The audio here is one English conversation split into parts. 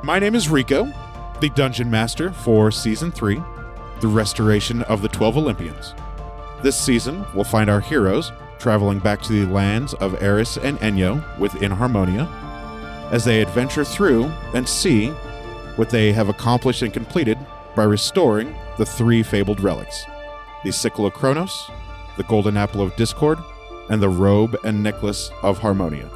My name is Rico, the Dungeon Master for Season 3, the restoration of the 12 Olympians. This season, we'll find our heroes traveling back to the lands of Eris and Enyo within Harmonia as they adventure through and see what they have accomplished and completed by restoring the 3 fabled relics, the Sickle of Chronos, the Golden Apple of Discord, and the Robe and Necklace of Harmonia.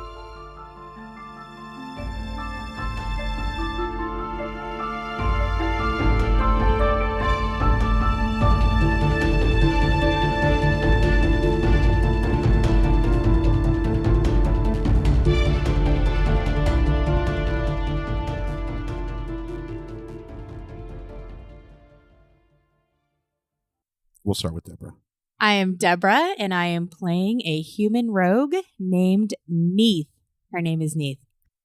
We'll start with Deborah. I am Deborah, and I am playing a human rogue named Neith. Her name is Neith.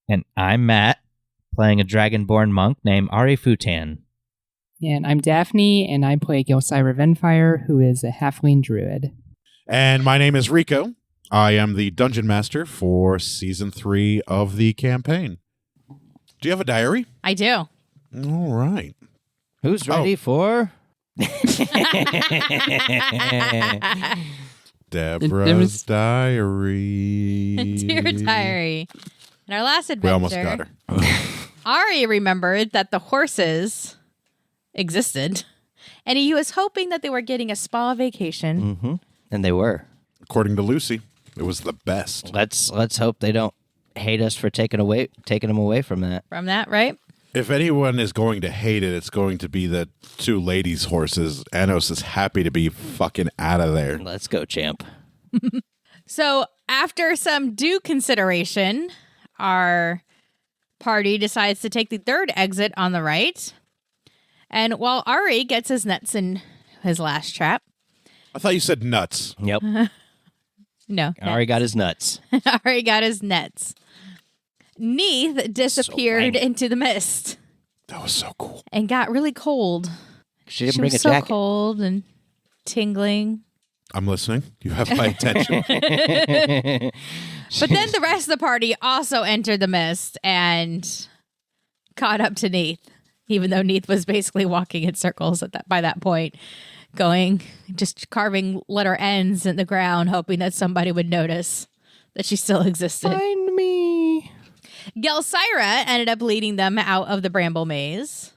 And I'm Matt, playing a dragonborn monk named Ari Futan. And I'm Daphne, and I play Gelsira Venfire, who is a halfling druid. And my name is Rico. I am the Dungeon Master for Season 3 of the campaign. Do you have a diary? I do. All right. Who's ready for... Deborah's diary. Dear diary. In our last adventure, We almost got her. Ari remembered that the horses existed, and he was hoping that they were getting a spa vacation. Mm-hmm. And they were. According to Lucy, it was the best. Let's hope they don't hate us for taking them away from that. From that, right? If anyone is going to hate it, it's going to be the 2 ladies' horses. Anos is happy to be fucking out of there. Let's go, champ. So after some due consideration, our party decides to take the 3rd exit on the right. And while Ari gets his nuts in his last trap. I thought you said nuts. Yep. No. Ari got his nuts. Ari got his nets. Neith disappeared into the mist. That was so cool. And got really cold. She didn't She bring was a so jacket. cold and tingling. I'm listening. You have my attention. But then the rest of the party also entered the mist and caught up to Neith, even though Neith was basically walking in circles by that point, just carving letter N's in the ground, hoping that somebody would notice that she still existed. Find me. Gelsira ended up leading them out of the bramble maze,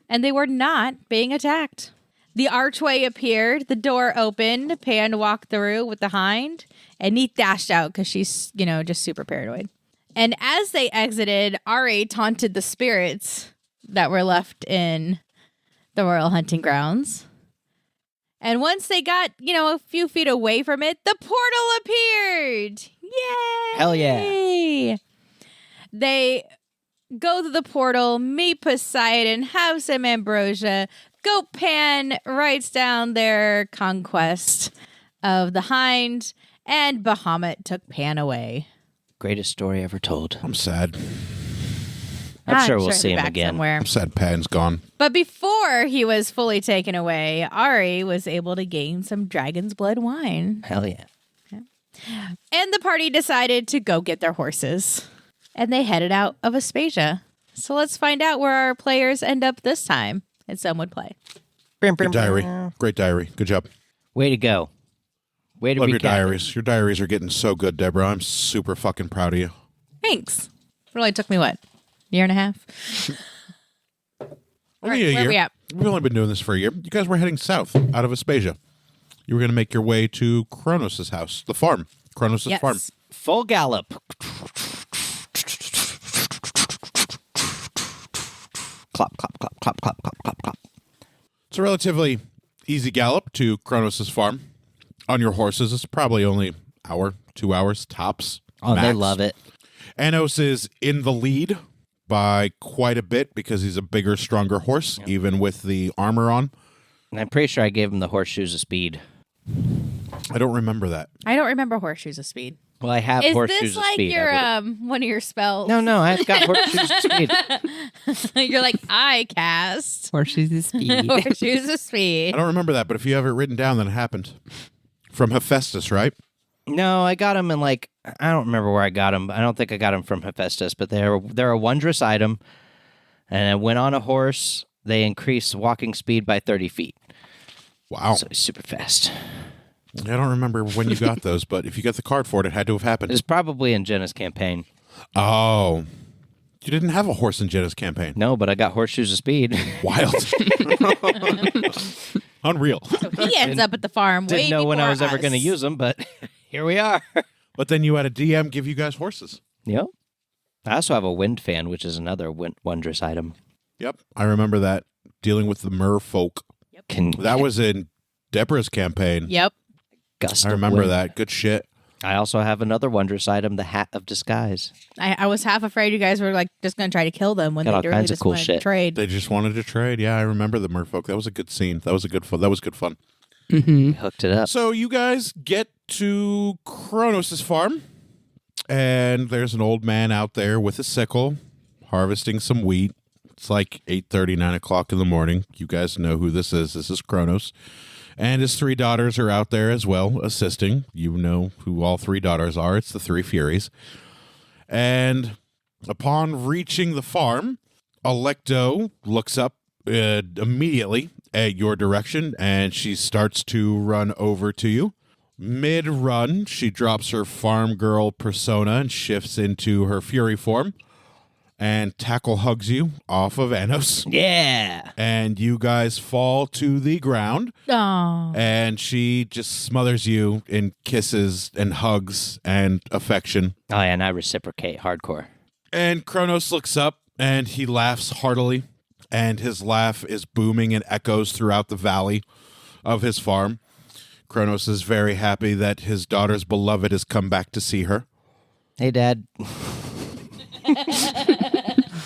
and they were not being attacked. The archway appeared, the door opened, Pan walked through with the hind, and Neith dashed out because she's, just super paranoid. And as they exited, Ari taunted the spirits that were left in the royal hunting grounds. And once they got, a few feet away from it, the portal appeared! Yay! Hell yeah. They go to the portal, meet Poseidon, have some ambrosia. Goat Pan writes down their conquest of the hind, and Bahamut took Pan away. Greatest story ever told. I'm sad. I'm sure we'll he'll see be him back again. somewhere. I'm sad Pan's gone. But before he was fully taken away, Ari was able to gain some dragon's blood wine. Hell yeah. And the party decided to go get their horses. And they headed out of Aspasia. So let's find out where our players end up this time. And some would play. Good diary. Great diary. Good job. Way to go. Way to Love recap your it. diaries. Your diaries are getting so good, Deborah. I'm super fucking proud of you. Thanks. It only took me, year and a half? Only a where year. we at? We've only been doing this for a year. You guys were heading south out of Aspasia. You were going to make your way to Chronos' house, the farm. Chronos' Yes. farm. Full gallop. Clop, clop, clop, clop, clop, clop, clop, clop. It's a relatively easy gallop to Chronos' farm. On your horses, it's probably only hour, 2 hours tops. Oh, they max. love it. Anos is in the lead by quite a bit because he's a bigger, stronger horse, even with the armor on. And I'm pretty sure I gave him the horseshoes of speed. I don't remember that. I don't remember Horseshoes of Speed. Well, I have Is horseshoes this of like speed. your one of your spells? No, I've got horseshoes of speed. You're like, I cast Horseshoes of speed. Horseshoes of I Speed. don't remember that, but if you have it written down, then it happened. From Hephaestus, right? No, I got them in I don't remember where I got them. I don't think I got them from Hephaestus, but they're a wondrous item. And when on a horse, they increase walking speed by 30 feet. Wow. So it's super fast. I don't remember when you got those, but if you got the card for it had to have happened. It's probably in Jenna's campaign. Oh. You didn't have a horse in Jenna's campaign. No, but I got horseshoes of speed. Wild. Unreal. So he ends up at the farm. Didn't know when I was ever going to use them, but here we are. But then you had a DM give you guys horses. Yep. I also have a wind fan, which is another wondrous item. Yep. I remember that. Dealing with the merfolk. That was in Deborah's campaign. Yep. Gust I of remember wind. that. Good shit. I also have another wondrous item, the Hat of Disguise. I was half afraid you guys were like just going to try to kill them when Got all they really kinds of just cool wanted to shit. trade. They just wanted to trade. Yeah, I remember the merfolk. That was a good scene. That was good fun. Mm-hmm. Hooked it up. So you guys get to Chronos' farm, and there's an old man out there with a sickle harvesting some wheat. It's like 8:30, 9 o'clock in the morning. You guys know who this is. This is Chronos. And his 3 daughters are out there as well, assisting. You know who all 3 daughters are. It's the 3 Furies. And upon reaching the farm, Alecto looks up immediately at your direction, and she starts to run over to you. Mid-run, she drops her farm girl persona and shifts into her Fury form. And tackle hugs you off of Anos. Yeah. And you guys fall to the ground. Oh. And she just smothers you in kisses and hugs and affection. Oh, yeah, and I reciprocate hardcore. And Chronos looks up and he laughs heartily. And his laugh is booming and echoes throughout the valley of his farm. Chronos is very happy that his daughter's beloved has come back to see her. Hey, Dad.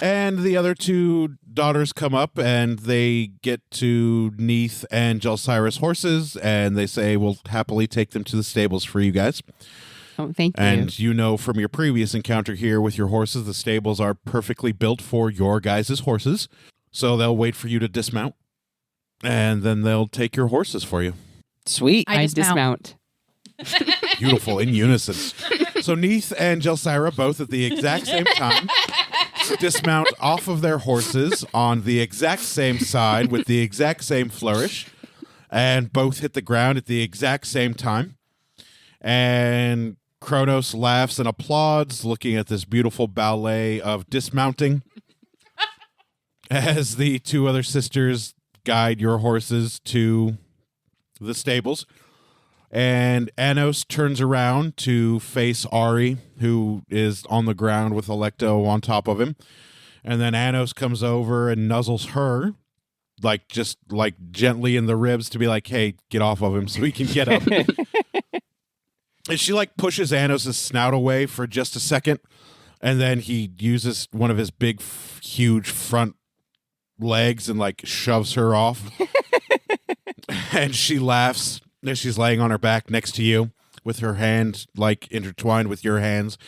And the other 2 daughters come up and they get to Neith and Gelsira's horses, and they say, we'll happily take them to the stables for you guys. Oh, thank you. And you know from your previous encounter here with your horses, the stables are perfectly built for your guys' horses. So they'll wait for you to dismount, and then they'll take your horses for you. Sweet. I I dismount. dismount. Beautiful, in unison. So Neith and Gelsira both at the exact same time dismount off of their horses on the exact same side with the exact same flourish, and both hit the ground at the exact same time. And Chronos laughs and applauds, looking at this beautiful ballet of dismounting as the 2 other sisters guide your horses to the stables. And Anos turns around to face Ari, who is on the ground with Alecto on top of him. And then Anos comes over and nuzzles her, just gently in the ribs to be like, hey, get off of him so he can get up. And she pushes Anos' snout away for just a second. And then he uses one of his big, huge front legs and shoves her off. And she laughs. And she's laying on her back next to you with her hand intertwined with your hands.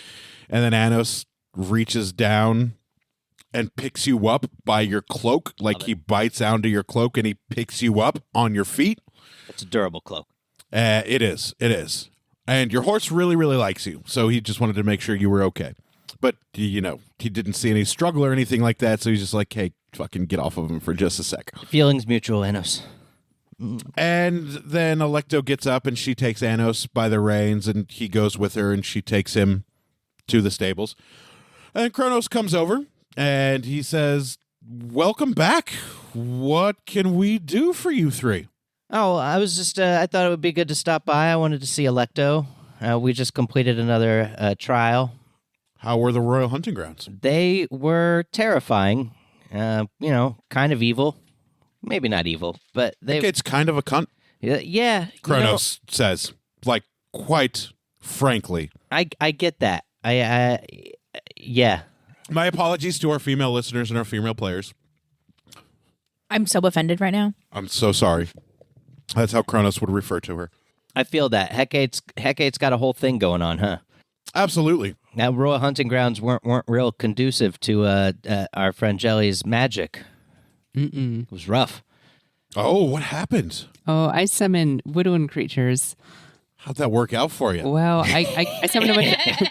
And then Anos reaches down and picks you up by your cloak. He bites onto your cloak and he picks you up on your feet. It's a durable cloak. It is. And your horse really, really likes you. So he just wanted to make sure you were okay. But, he didn't see any struggle or anything like that. So he's just like, hey, fucking get off of him for just a sec. Feelings mutual, Anos. And then Alecto gets up and she takes Anos by the reins and he goes with her and she takes him to the stables. And Chronos comes over and he says, welcome back. What can we do for you 3? Oh, I was just, I thought it would be good to stop by. I wanted to see Alecto. We just completed another trial. How were the Royal Hunting Grounds? They were terrifying. Kind of evil. Maybe not evil, but they... It's kind of a cunt. Yeah. Chronos says, quite frankly. I get that. Yeah. My apologies to our female listeners and our female players. I'm so offended right now. I'm so sorry. That's how Chronos would refer to her. I feel that. Hecate's got a whole thing going on, huh? Absolutely. Now, Royal Hunting Grounds weren't real conducive to our friend Jelly's magic. Mm-mm. It was rough. Oh, what happened? Oh, I summoned woodland creatures. How'd that work out for you? Well, I summoned a bunch of,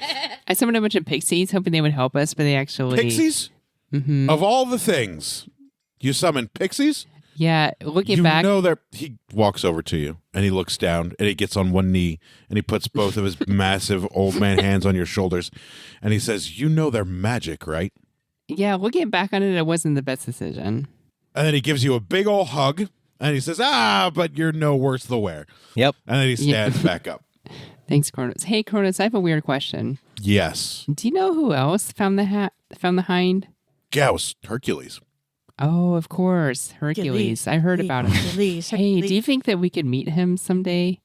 I summoned a bunch of pixies, hoping they would help us, but they actually... Pixies? Of all the things, you summon pixies? Yeah, looking You back, know that he walks over to you and he looks down and he gets on one knee and he puts both of his massive old man hands on your shoulders and he says, "You know they're magic, right?" yeah, looking back on it, it wasn't the best decision. And then he gives you a big old hug and he says, "But you're no worse the wear." Yep. And then he stands back up. Thanks, Chronos. Hey, Chronos, I have a weird question. Yes. Do you know who else found the hind? Gauss, Hercules. Oh, of course, Hercules. I heard about him. Hey, do you think that we could meet him someday?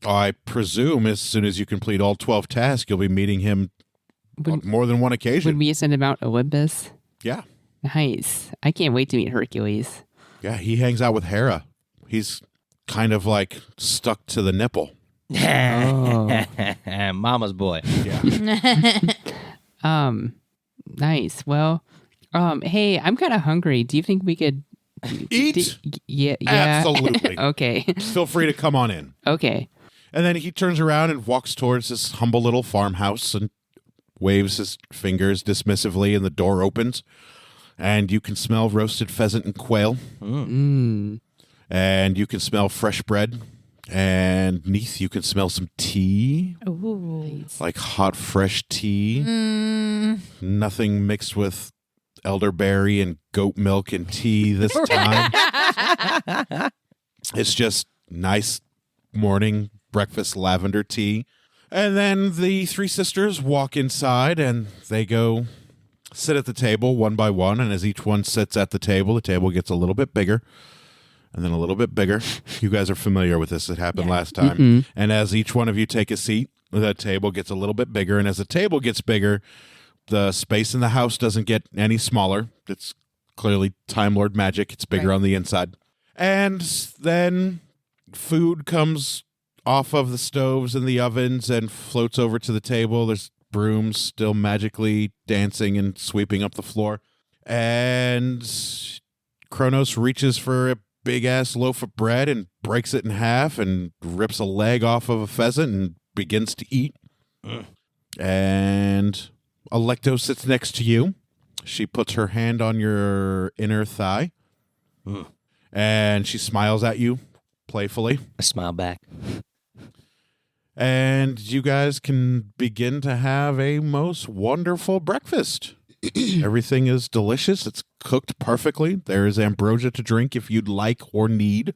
I presume as soon as you complete all 12 tasks, you'll be meeting him on more than one occasion. Would we send him out Olympus? Yeah. Nice. I can't wait to meet Hercules. Yeah, he hangs out with Hera. He's kind of like stuck to the nipple. Oh. Mama's boy. Yeah. Nice. Well, hey, I'm kind of hungry. Do you think we could Eat? Yeah. Absolutely. Okay. Feel free to come on in. Okay. And then he turns around and walks towards this humble little farmhouse and waves his fingers dismissively, and the door opens. And you can smell roasted pheasant and quail. Mm. And you can smell fresh bread. And Neith, you can smell some tea. Ooh. Like hot, fresh tea. Nothing mixed with elderberry and goat milk and tea this time. It's just nice morning breakfast lavender tea. And then the three sisters walk inside and they go sit at the table one by one. And as each one sits at the table gets a little bit bigger. And then a little bit bigger. You guys are familiar with this. It happened last time. Mm-hmm. And as each one of you take a seat, the table gets a little bit bigger. And as the table gets bigger, the space in the house doesn't get any smaller. It's clearly Time Lord magic. It's bigger on the inside. And then food comes off of the stoves and the ovens and floats over to the table. There's brooms still magically dancing and sweeping up the floor. And Chronos reaches for a big-ass loaf of bread and breaks it in half and rips a leg off of a pheasant and begins to eat. And Alecto sits next to you. She puts her hand on your inner thigh. And she smiles at you playfully. I smile back. And you guys can begin to have a most wonderful breakfast. Everything is delicious. It's cooked perfectly. There is ambrosia to drink if you'd like or need.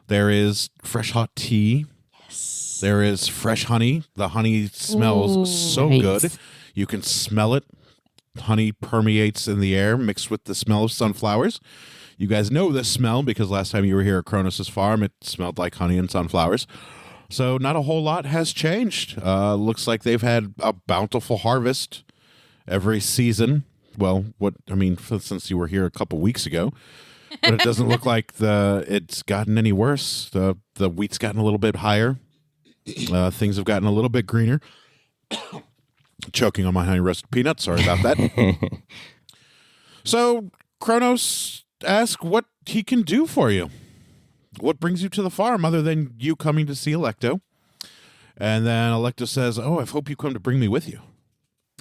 There is fresh hot tea. Yes. There is fresh honey. The honey smells so nice. good. You can smell it. Honey permeates in the air mixed with the smell of sunflowers. You guys know this smell because last time you were here at Chronos' farm, it smelled like honey and sunflowers. So not a whole lot has changed. Looks like they've had a bountiful harvest every season. Well, since you were here a couple weeks ago, but it doesn't look like it's gotten any worse. The wheat's gotten a little bit higher. Things have gotten a little bit greener. Choking on my honey roasted peanuts. Sorry about that. So Chronos asks what he can do for you. What brings you to the farm other than you coming to see Alecto? And then Alecto says, I hope you come to bring me with you.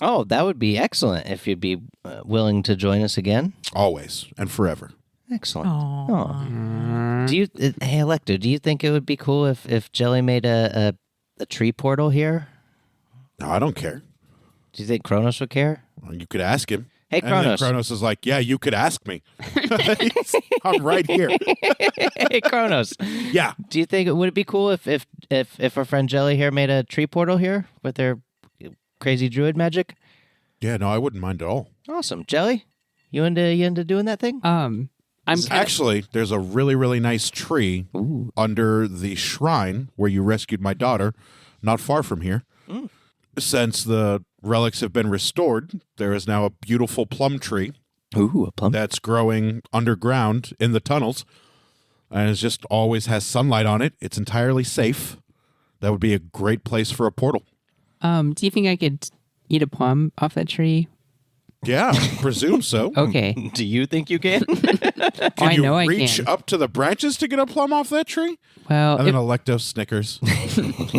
Oh, that would be excellent if you'd be willing to join us again. Always and forever. Excellent. Oh. Do you, hey Alecto, do you think it would be cool if Gelly made a tree portal here? No, I don't care. Do you think Chronos would care? Well, you could ask him. Hey, And then Chronos. Chronos is like, yeah, you could ask me. I'm right here. Hey, Chronos. Yeah. Do you think would it be cool if our friend Gelly here made a tree portal here with their crazy druid magic? Yeah, no, I wouldn't mind at all. Awesome, Gelly. You into doing that thing? I'm kinda, Actually, there's a really, really nice tree under the shrine where you rescued my daughter, not far from here. Since the relics have been restored, there is now a beautiful plum tree Ooh, a plum. that's growing underground in the tunnels, and it just always has sunlight on it. It's entirely safe. That would be a great place for a portal. do you think I could eat a plum off that tree? Yeah, presume so. Okay. Do you think you can? Can I you know I reach can. up to the branches to get a plum off that tree? Well, And then Electo snickers.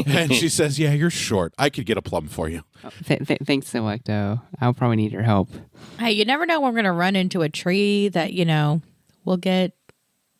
And she says, yeah, you're short. I could get a plum for you. thanks, Electo. I'll probably need your help. Hey, you never know when we're going to run into a tree that, will get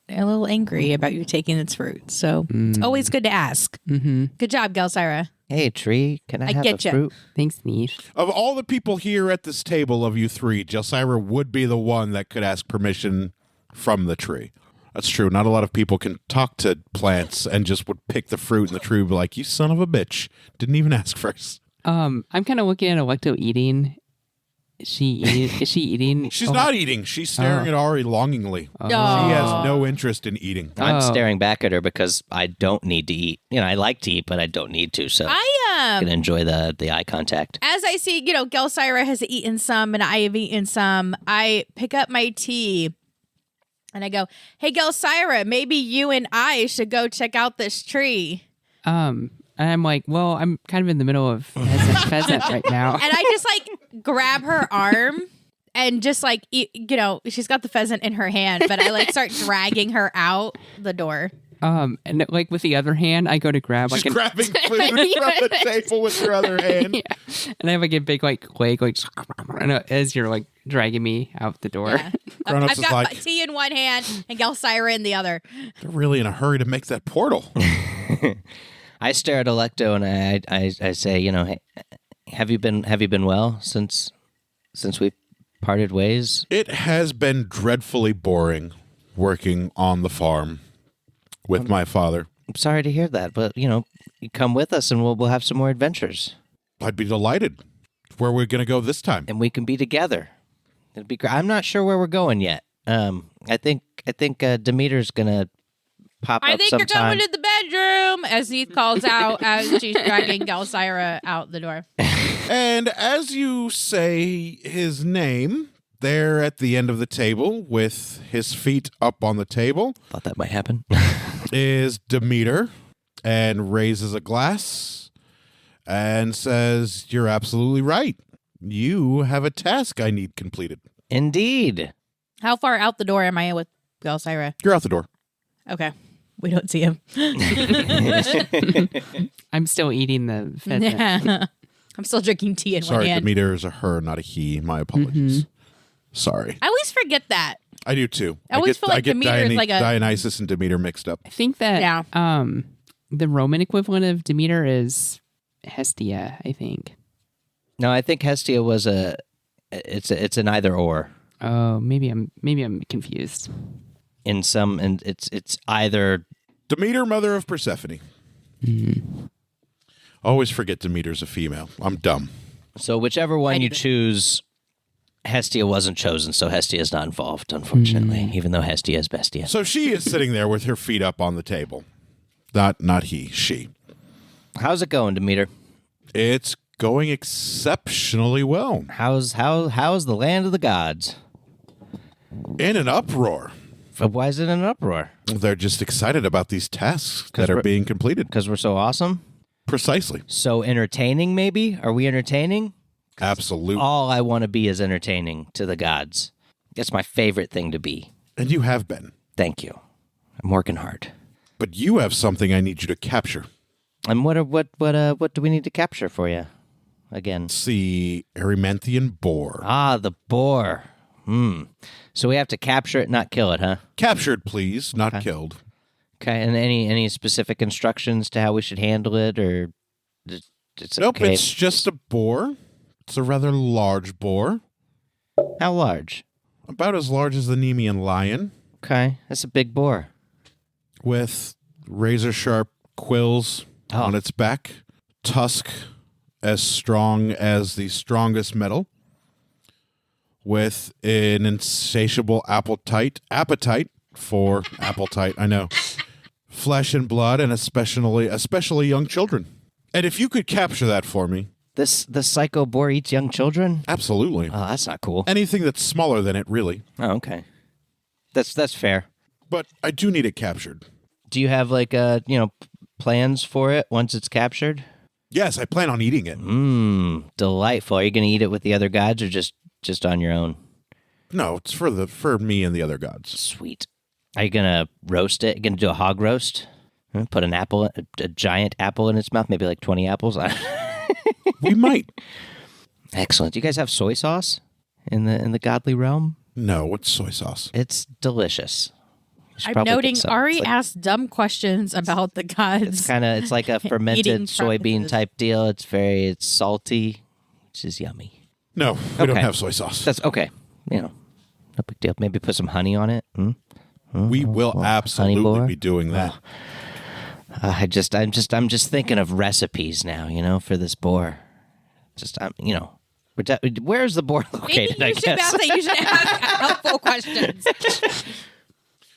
a little angry about you taking its fruit. So it's always good to ask. Mm-hmm. Good job, Gelsira. Hey, tree, can I have get a ya. fruit? Thanks, Neith. Of all the people here at this table of you three, Gelsira would be the one that could ask permission from the tree. That's true. Not a lot of people can talk to plants and just would pick the fruit and the tree would be like, you son of a bitch. Didn't even ask first. I'm kind of looking at Electo eating. Is she eating? She's not eating. She's staring at Ari longingly. Oh. She has no interest in eating. I'm staring back at her because I don't need to eat. I like to eat, but I don't need to. So I can enjoy the eye contact. As I see, Gelsira has eaten some and I have eaten some, I pick up my tea and I go, hey, Gelsira, maybe you and I should go check out this tree. And I'm like, well, I'm kind of in the middle of pheasant right now. And I just grab her arm and just she's got the pheasant in her hand, but I start dragging her out the door. And with the other hand, I go to grab She's grabbing food from the table with her other hand. Yeah. And I have a big leg as you're dragging me out the door. Yeah. Chronos I've is got like- my tea in one hand and Gelsira in the other. They're really in a hurry to make that portal. I stare at Electo and I say, hey, have you been well since we parted ways? It has been dreadfully boring working on the farm with my father. I'm sorry to hear that, but you come with us and we'll have some more adventures. I'd be delighted. Where we're going to go this time? And we can be together. It'd be great. I'm not sure where we're going yet. I think Demeter's gonna pop I up think sometime. you're going to the bedroom, as Neith calls out as she's dragging Gelsira out the door. And as you say his name, there at the end of the table, with his feet up on the table, Thought that might happen. is Demeter, and raises a glass and says, you're absolutely right. You have a task I need completed. Indeed. How far out the door am I with Gelsira? You're out the door. Okay. We don't see him. I'm still eating the pheasant. Yeah. I'm still drinking tea in one Sorry, hand. Demeter is a her, not a he. My apologies. Sorry. I always forget that. I do too. I always feel like Demeter is like a- Dionysus and Demeter mixed up. I think that the Roman equivalent of Demeter is Hestia, I think. No, I think Hestia was it's an either or. Oh, maybe I'm confused. And it's either Demeter, mother of Persephone. Always forget Demeter's a female. I'm dumb. so whichever one you choose, Hestia wasn't chosen, so Hestia is not involved, unfortunately, even though Hestia is Bestia. So she is sitting there with her feet up on the table. Not he, she. How's it going, Demeter? It's going exceptionally well. How's the land of the gods? In an uproar. Why is it in an uproar? They're just excited about these tasks that are we're- being completed. Because we're so awesome? Precisely. So entertaining, maybe? Are we entertaining? Absolutely. All I want to be is entertaining to the gods. That's my favorite thing to be. And you have been. Thank you. I'm working hard. But you have something I need you to capture. And what do we need to capture for you? Again. It's the Erymanthian boar. Ah, the boar. So we have to capture it, not kill it, huh? Captured, please, not killed. Okay. And any specific instructions to how we should handle it, or it's Nope, okay? it's just a boar. It's a rather large boar. How large? About as large as the Nemean lion, Okay, that's a big boar. with razor-sharp quills on its back, tusk as strong as the strongest metal, with an insatiable appetite for appetite, I know, flesh and blood, and especially young children. And if you could capture that for me, The psycho boar eats young children? absolutely. Oh, that's not cool. Anything that's smaller than it, really. Oh, okay. That's fair. But I do need it captured. Do you have plans for it once it's captured? Yes, I plan on eating it. Delightful. Are you going to eat it with the other gods or just just on your own? No, it's for me and the other gods. Sweet. Are you gonna roast it? You gonna do a hog roast? Put an apple, a giant apple in its mouth, maybe like 20 apples. We might. Excellent. Do you guys have soy sauce in the godly realm? No, what's soy sauce? It's delicious. I'm noting Ari asked dumb questions about the gods. It's like a fermented soybean preferences. type deal. It's salty, which is yummy. No, we don't Okay. have soy sauce. That's okay. No big deal. Maybe put some honey on it. We will absolutely boar? be doing that. I'm just thinking of recipes now. For this boar. Where's the boar located? Maybe you should ask helpful questions.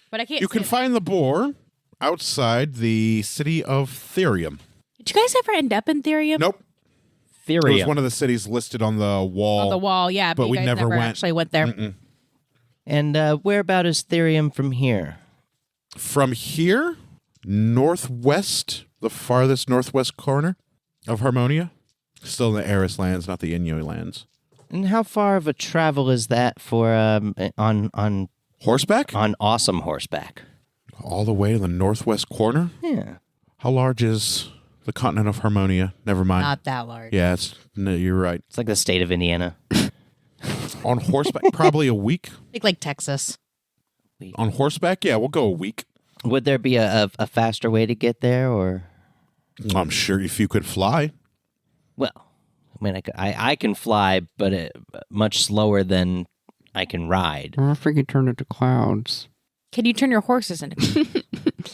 But I can't. You can find the boar outside the city of Therium. Did you guys ever end up in Therium? Nope. It was one of the cities listed on the wall. On the wall, yeah. But you we guys never went. actually went there. Mm-mm. And whereabout is Therium from here? From here, northwest, the farthest northwest corner of Harmonia. Still in the Eris lands, not the Inuit lands. And how far of a travel is that for on Horseback? on awesome horseback? All the way to the northwest corner? Yeah. How large is the continent of Harmonia? Never mind. Not that large. Yeah, no, you're right. It's like the state of Indiana. On horseback, probably a week. I think like Texas. On horseback, yeah, we'll go a week. Would there be a faster way to get there, or? I'm sure if you could fly. Well, I mean, I can fly, but much slower than I can ride. Or if we could turn it to clouds. Can you turn your horses into?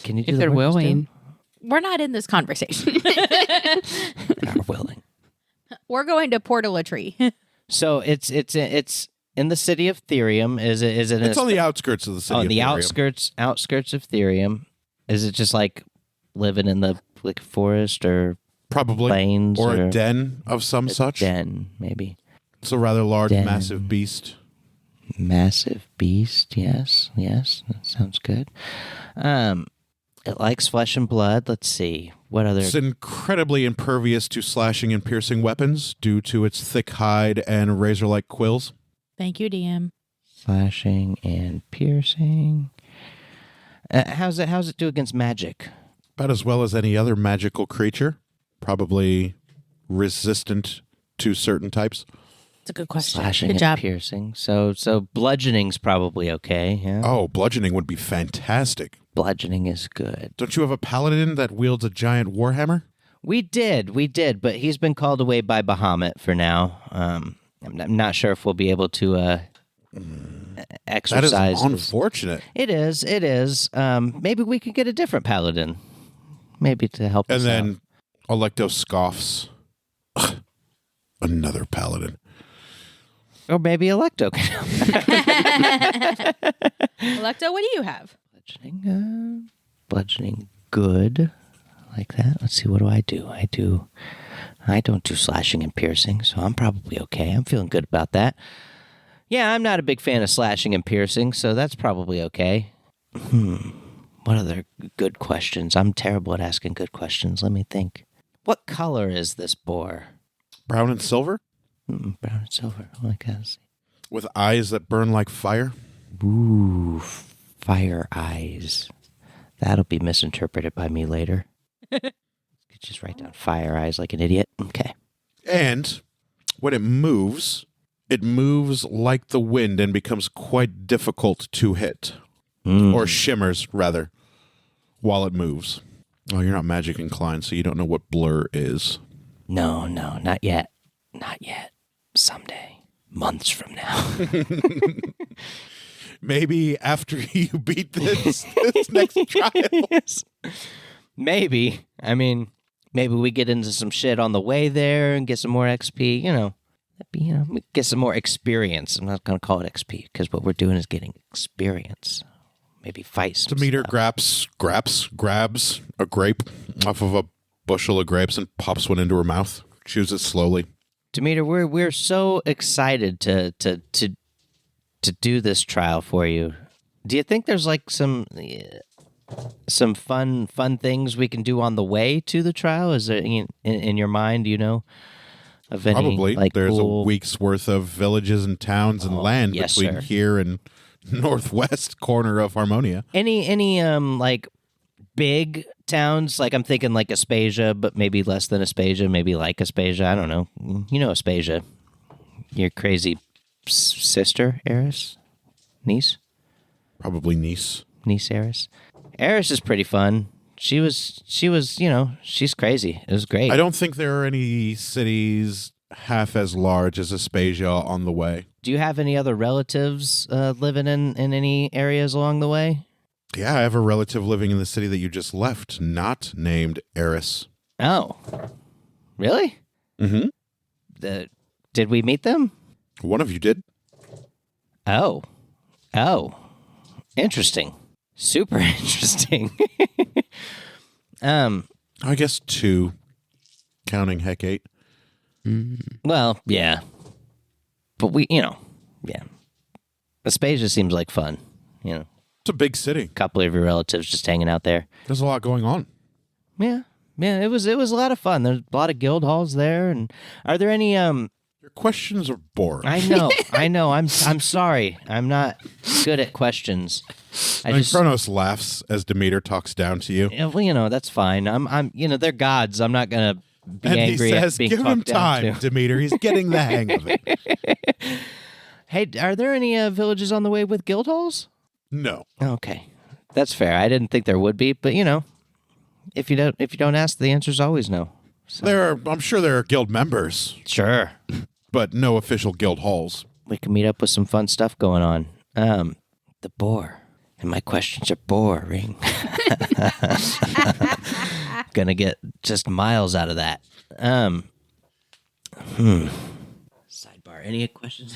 Can you do If the they're horses willing. We're not in this conversation. too? Not willing. We're going to Port of Latry. So it's in the city of Therium. Is it? It's on the outskirts of the city. on of the Therium. outskirts of Therium. Is it just like living in the forest or Probably. plains Or a den of some such. den? Maybe It's a rather large, Den. massive beast. massive beast. Yes, that sounds good. It likes flesh and blood. Let's see what other. It's incredibly impervious to slashing and piercing weapons due to its thick hide and razor-like quills. Thank you, DM. Slashing and piercing. How's it do against magic? About as well as any other magical creature. Probably resistant to certain types. It's a good question. Slashing Good and job. piercing. So bludgeoning's probably okay. Yeah. Oh, bludgeoning would be fantastic. Bludgeoning is good. Don't you have a paladin that wields a giant warhammer? We did, but he's been called away by Bahamut for now. I'm not sure if we'll be able to exercise. That is unfortunate. It is. Maybe we could get a different paladin. Maybe to help And us then Electo scoffs. Another paladin. out. Or maybe Electo can help. Electo, what do you have? Bludgeoning good. Like that. Let's see, what do? I don't do slashing and piercing, so I'm probably okay. I'm feeling good about that. Yeah, I'm not a big fan of slashing and piercing, so that's probably okay. What other good questions? I'm terrible at asking good questions. Let me think. What color is this boar? Brown and silver? Brown and silver. Oh, I gotta see. With eyes that burn like fire? Ooh, fire eyes. That'll be misinterpreted by me later. Could just write down fire eyes like an idiot. Okay. And when it moves like the wind and becomes quite difficult to hit. Or shimmers, rather, while it moves. Oh, you're not magic inclined, so you don't know what blur is. No, not yet. Not yet. Someday. Months from now. Maybe after you beat this next trial. Yes. Maybe. I mean, maybe we get into some shit on the way there and get some more XP, get some more experience. I'm not going to call it XP because what we're doing is getting experience. Maybe fight some Demeter stuff. grabs a grape off of a bushel of grapes and pops one into her mouth. Chews it slowly. Demeter, we're so excited to do this trial for you. Do you think there's like some fun things we can do on the way to the trial? Is there in your mind, of any? Probably. Like, There's cool... a week's worth of villages and towns and land yes, between sir. here and northwest corner of Harmonia. Any like big towns? Like I'm thinking like Aspasia, but maybe less than Aspasia, maybe like Aspasia. I don't know. You know Aspasia. Your crazy sister, Eris? Niece? Probably Nice. Niece Eris. Eris is pretty fun. She was, she's crazy. It was great. I don't think there are any cities half as large as Aspasia on the way. Do you have any other relatives living in any areas along the way? Yeah, I have a relative living in the city that you just left, not named Eris. Oh. Really? Mm-hmm. Did we meet them? One of you did. Oh. Interesting. Super interesting. I guess 2, counting Hecate. Well, yeah. But we, yeah. Aspasia seems like fun, It's a big city. couple of your relatives just hanging out there. There's a lot going on. Yeah, it was a lot of fun. There's a lot of guild halls there, and are there any? Your questions are boring. I know. I'm sorry. I'm not good at questions. Chronos laughs as Demeter talks down to you. Yeah, well, that's fine. I'm they're gods. I'm not gonna be And angry he at says, being give him talked down time, to. Demeter. He's getting the hang of it. Hey, are there any villages on the way with guild halls? No. Okay, that's fair. I didn't think there would be, but if you don't ask, the answer's always no. So. I'm sure there are guild members, Sure. but no official guild halls. We can meet up with some fun stuff going on. The boar. And my questions are boring. Gonna get just miles out of that. Sidebar. Any questions?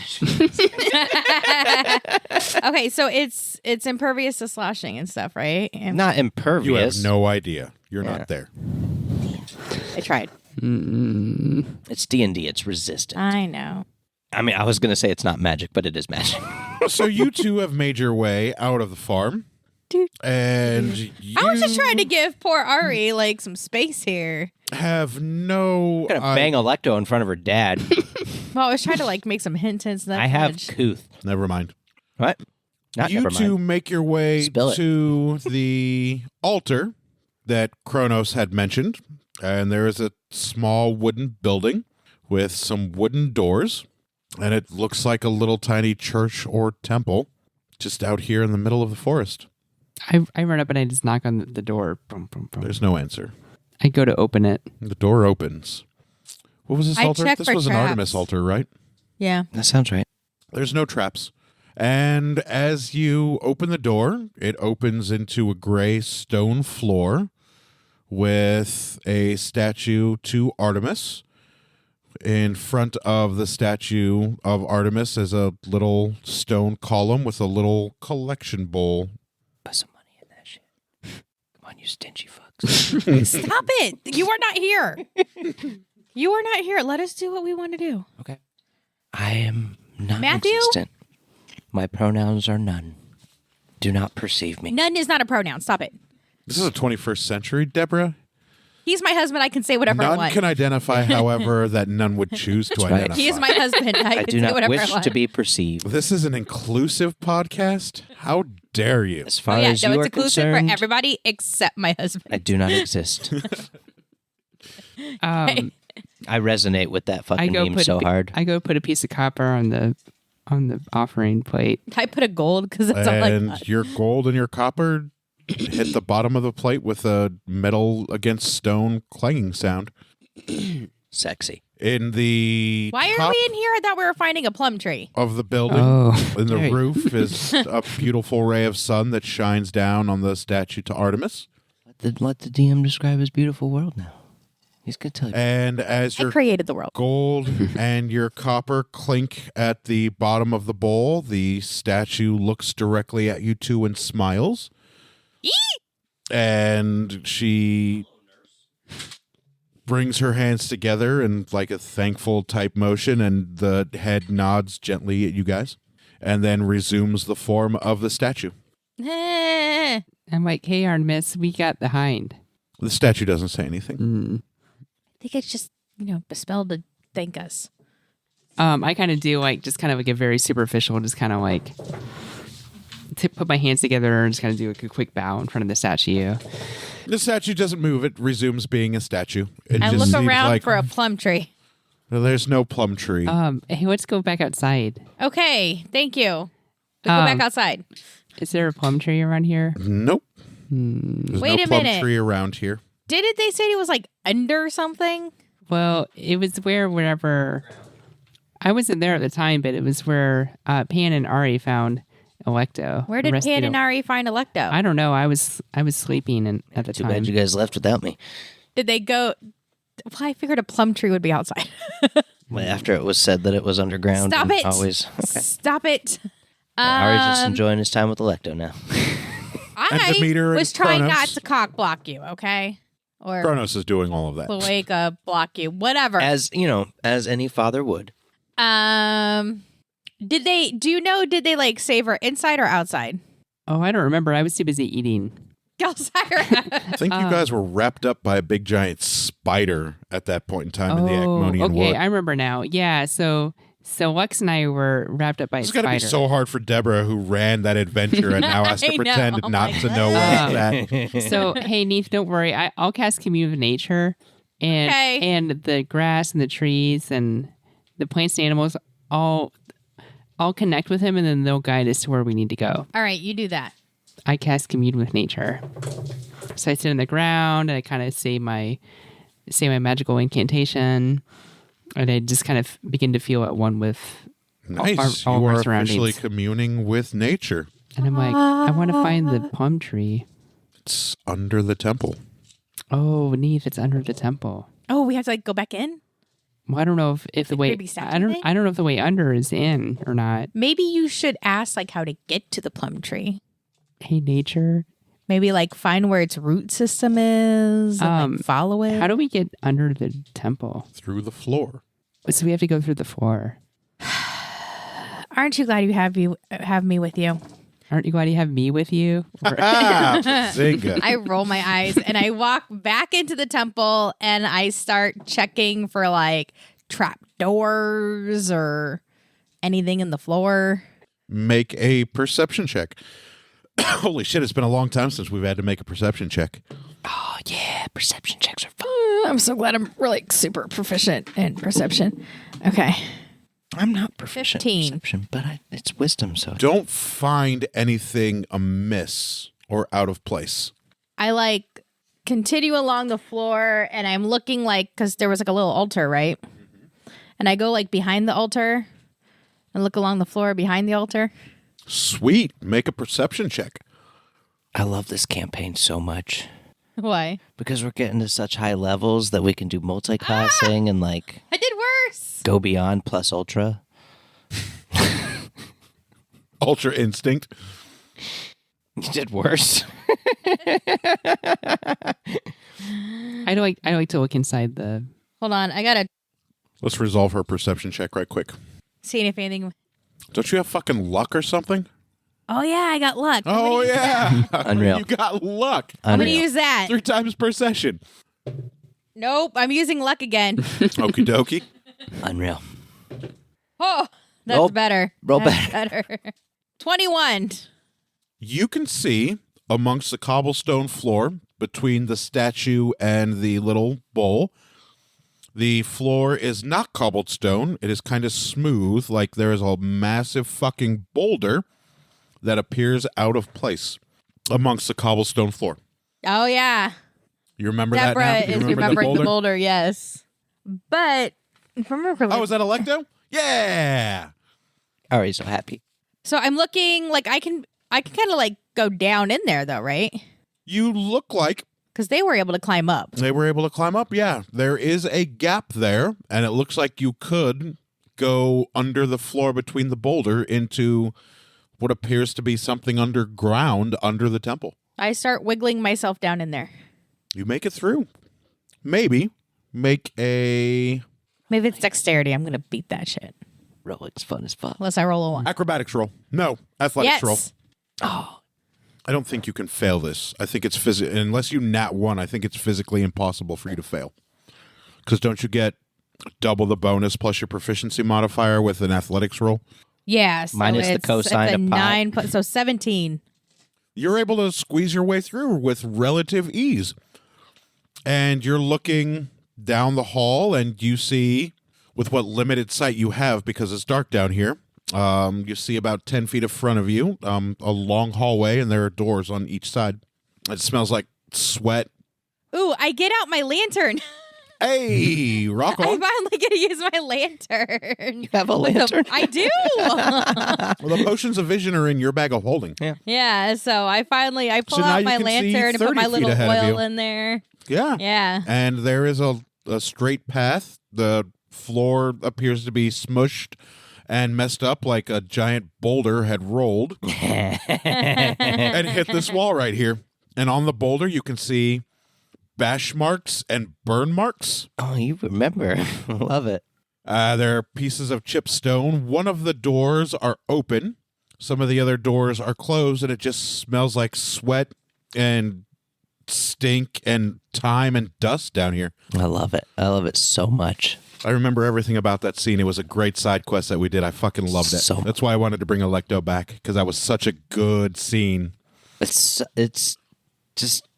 Okay, so it's impervious to slashing and stuff, right? And Not You have impervious. no idea. You're Yeah. not there. I tried. It's D&D. It's resistant. I know. I mean, I was gonna say it's not magic, but it is magic. So you two have made your way out of the farm. And you I was just trying to give poor Ari like some space here. have no... I'm gonna bang Electo in front of her dad. Well, I was trying to like make some hints. I have Kuth. Never mind. What? Not You never two mind. make your way Spill it. to the altar that Chronos had mentioned. And there is a small wooden building with some wooden doors. And it looks like a little tiny church or temple just out here in the middle of the forest. I run up and I just knock on the door. Boom, boom, boom. There's no answer. I go to open it. The door opens. What was this I altar? check This for was an traps. Artemis altar, right? Yeah. That sounds right. There's no traps. And as you open the door, it opens into a gray stone floor with a statue to Artemis. In front of the statue of Artemis is a little stone column with a little collection bowl. Put some money in that shit. Come on, you stingy fucks. Stop it. You are not here. You are not here. Let us do what we want to do. Okay. I am not Matthew? existent. My pronouns are none. Do not perceive me. None is not a pronoun. Stop it. This is a 21st century, Deborah. He's my husband. I can say whatever I None want. can identify, however, that none would choose to right. identify. He is my husband. I I can do say not whatever I wish want. to be perceived. This is an inclusive podcast. How dare you? As far Oh, yeah, as no, you it's are inclusive concerned, for everybody except my husband. I do not exist. Um, I resonate with that I fucking go meme put so hard. I go put a piece of copper on the offering plate. I put a gold because that's all I And got. your gold and your copper hit the bottom of the plate with a metal against stone clanging sound. Sexy. In the Why are top we in here? I thought we were finding a plum tree. of the building, Oh, in the Hey. roof, is a beautiful ray of sun that shines down on the statue to Artemis. Let the DM describe his beautiful world now. He's gonna tell you. And as I your created the world. gold and your copper clink at the bottom of the bowl, the statue looks directly at you two and smiles. And she brings her hands together in like a thankful type motion, and the head nods gently at you guys, and then resumes the form of the statue. Eh. I'm like, hey, Artemis, we got the hind. The statue doesn't say anything. Mm. I think it's just, bespelled a thank us. I kind of do like just kind of like a very superficial, just kind of like to put my hands together and just kind of do like a quick bow in front of the statue. The statue doesn't move. It resumes being a statue. It I just look seems around like for a plum tree. there's no plum tree. Hey, let's go back outside. Okay, thank you. Go back outside. Is there a plum tree around here? Nope. There's Wait no a plum minute. tree around here. Didn't they say it was like under something? Well, it was wherever I wasn't there at the time, but it was where Pan and Ari found Electo. Where did Pan and Ari find Electo? I don't know. I was sleeping at the Too time. bad you guys left without me. Did they go? Well, I figured a plum tree would be outside. Well, after it was said that it was underground. Stop and it! Always. Okay. Stop it! Ari's just enjoying his time with Electo now. I Demeter and was trying Chronos. not to cock block you, okay? Or Chronos is doing all of that. Cloaca block you, whatever. As any father would. Did they like save her inside or outside? Oh, I don't remember. I was too busy eating. Gelsira. I think you guys were wrapped up by a big giant spider at that point in time in the Oh, Acmonian okay. Wood. I remember now. Yeah. So Lex and I were wrapped up by a It's got to spider. be so hard for Deborah, who ran that adventure and now has I to know. pretend Oh not my to know where it's at. So hey, Neith, don't worry. I'll cast Commune with Nature, and Okay. and the grass and the trees and the plants and animals all connect with him, and then they'll guide us to where we need to go. All right, you do that. I cast Commune with Nature. So I sit on the ground and I kind of say my magical incantation, and I just kind of begin to feel at one with Nice. all You of our are surroundings. officially communing with nature. And I'm like, I want to find the plum tree. It's under the temple. Oh, Neith, it's under the temple. Oh, we have to like go back in? Well, I don't know if the way creepy statue thing? I don't know if the way under is in or not. Maybe you should ask like how to get to the plum tree. Hey, nature, Maybe like find where its root system is and like, follow it. how do we get under the temple? Through the floor. So we have to go through the floor. Aren't you glad you have me with you? Aren't you glad you have me with you? Ah, Zinga. I roll my eyes and I walk back into the temple and I start checking for like trap doors or anything in the floor. Make a perception check. Holy shit, it's been a long time since we've had to make a perception check. Oh yeah, perception checks are fun. I'm so glad I'm really super proficient in perception. Okay. I'm not proficient 15. in perception, but it's wisdom, so Don't find anything amiss or out of place. I like continue along the floor and I'm looking like, because there was like a little altar, right? And I go like behind the altar and look along the floor behind the altar. Sweet. Make a perception check. I love this campaign so much Why? because we're getting to such high levels that we can do multi-classing and like I did worse. go beyond plus ultra. Ultra instinct. You did worse. I like to look inside the. Hold on. I got to Let's resolve her perception check right quick. see if anything. Don't you have fucking luck or something? Oh, yeah. I got luck. Oh, yeah. Unreal. You got luck. I'm going to Unreal. use that. 3 times per session. Nope. I'm using luck again. Okie dokie. Unreal. Oh, that's Roll- better. roll That's better. 21. You can see amongst the cobblestone floor between the statue and the little bowl, the floor is not cobblestone. It is kind of smooth, like there is a massive fucking boulder that appears out of place amongst the cobblestone floor. Oh, yeah. You remember Deborah that now? is You remembering the boulder, yes. But if I remember Oh, is that Electo? Yeah. Ari's so happy. so I'm looking like I can kind of like go down in there though, right? You look like Because they were able to climb up. they were able to climb up. Yeah, there is a gap there, and it looks like you could go under the floor between the boulder into what appears to be something underground under the temple. I start wiggling myself down in there. You make it through. Maybe make a Maybe it's dexterity. I'm gonna beat that shit. Rolling's fun as fuck. Unless I roll a 1. acrobatics roll. No, athletics roll. Yes. I don't think you can fail this. I think it's unless you nat 1. I think it's physically impossible for you to fail. Because don't you get double the bonus plus your proficiency modifier with an athletics roll. Yeah. So Minus the it's cosine a of pi. 9 so 17. You're able to squeeze your way through with relative ease. And you're looking down the hall, and you see, with what limited sight you have because it's dark down here, you see about 10 feet in front of you, a long hallway, and there are doors on each side. It smells like sweat. Ooh, I get out my lantern. Hey, rock I on. finally get to use my lantern. You have a lantern? I do. Well, the potions of vision are in your bag of holding. Yeah, so I pull now out you my can see lantern and put 30 my feet little ahead of oil you. in there. Yeah. Yeah. And there is a straight path. The floor appears to be smushed and messed up like a giant boulder had rolled and hit this wall right here. And on the boulder, you can see bash marks and burn marks. Oh, you remember. Love it. There are pieces of chipped stone. One of the doors are open. Some of the other doors are closed, and it just smells like sweat and stink and time and dust down here. I love it. I love it so much. I remember everything about that scene. It was a great side quest that we did. I fucking loved it. That's why I wanted to bring Electo back, because that was such a good scene. It's just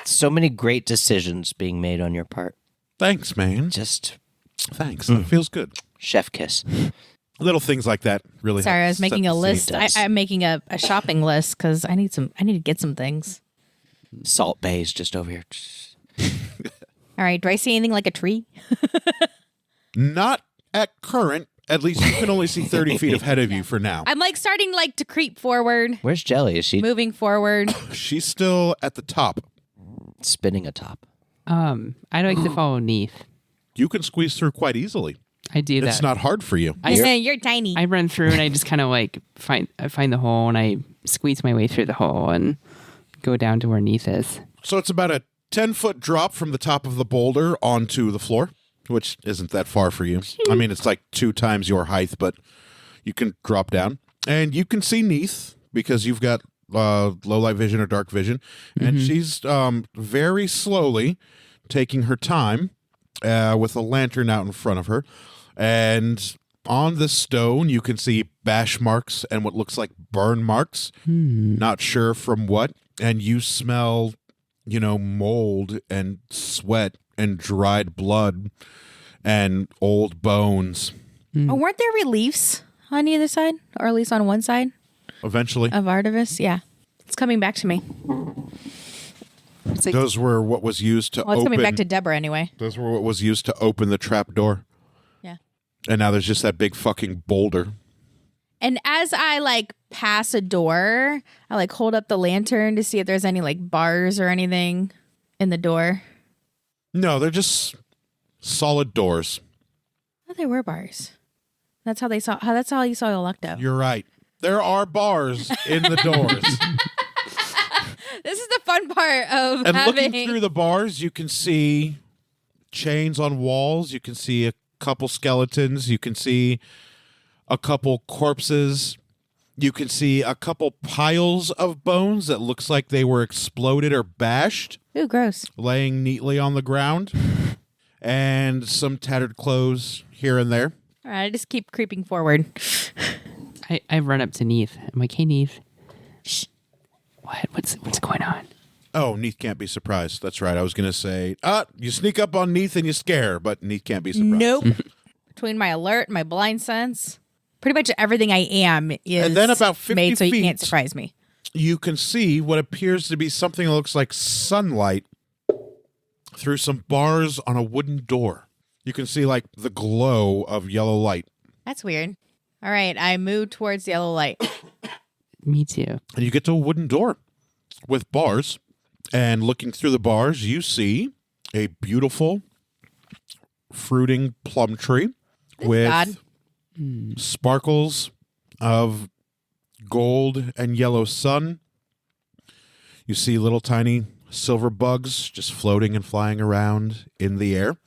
so many great decisions being made on your part. Thanks, man. Just Thanks. It feels good. chef kiss. Little things like that really. Sorry, help I was making set a the list. scene. I'm making a shopping list because I need to get some things. Salt Bay's just over here. All right. Do I see anything like a tree? Not at current. At least you can only see 30 feet ahead of you for now. I'm like starting like to creep forward, Where's Jelly? Is she moving forward. She's still at the top. spinning atop? I'd like to follow Neith. You can squeeze through quite easily. I do that. It's not hard for you. You're tiny. I run through and I just kind of like find the hole and I squeeze my way through the hole and go down to where Neith is. So it's about a 10-foot drop from the top of the boulder onto the floor, which isn't that far for you. I mean, it's like 2 times your height, but you can drop down. And you can see Neith because you've got low light vision or dark vision. And she's very slowly taking her time with a lantern out in front of her. And on the stone, you can see bash marks and what looks like burn marks. Not sure from what. And you smell, mold and sweat and dried blood and old bones. Oh, weren't there reliefs on either side, or at least on one side Eventually, of Artemis? Yeah, it's coming back to me. It's like, those were what was used to Well, it's open. coming back to Deborah anyway. Those were what was used to open the trap door. Yeah. And now there's just that big fucking boulder. And as I like pass a door, I like hold up the lantern to see if there's any like bars or anything in the door. No, they're just solid doors. Oh, there were bars. That's how they saw. That's how you saw Electo. You're right. There are bars in the doors. This is the fun part of And having. looking through the bars, you can see chains on walls. You can see a couple skeletons. You can see a couple corpses. You can see a couple piles of bones that looks like they were exploded or bashed, Ooh, gross. laying neatly on the ground. And some tattered clothes here and there. All right, I just keep creeping forward. I run up to Neith. I'm like, hey, Neith. Shh. What's going on? Oh, Neith can't be surprised. That's right. I was going to say, you sneak up on Neith and you scare, but Neith can't be surprised. Nope. Between my alert and my blind sense, pretty much everything I am is And then about 50 made so you feet- can't surprise me. You can see what appears to be something that looks like sunlight through some bars on a wooden door. You can see like the glow of yellow light. That's weird. All right, I move towards the yellow light. Me too. And you get to a wooden door with bars. And looking through the bars, you see a beautiful fruiting plum tree with God. sparkles of gold and yellow sun. You see little tiny silver bugs just floating and flying around in the air.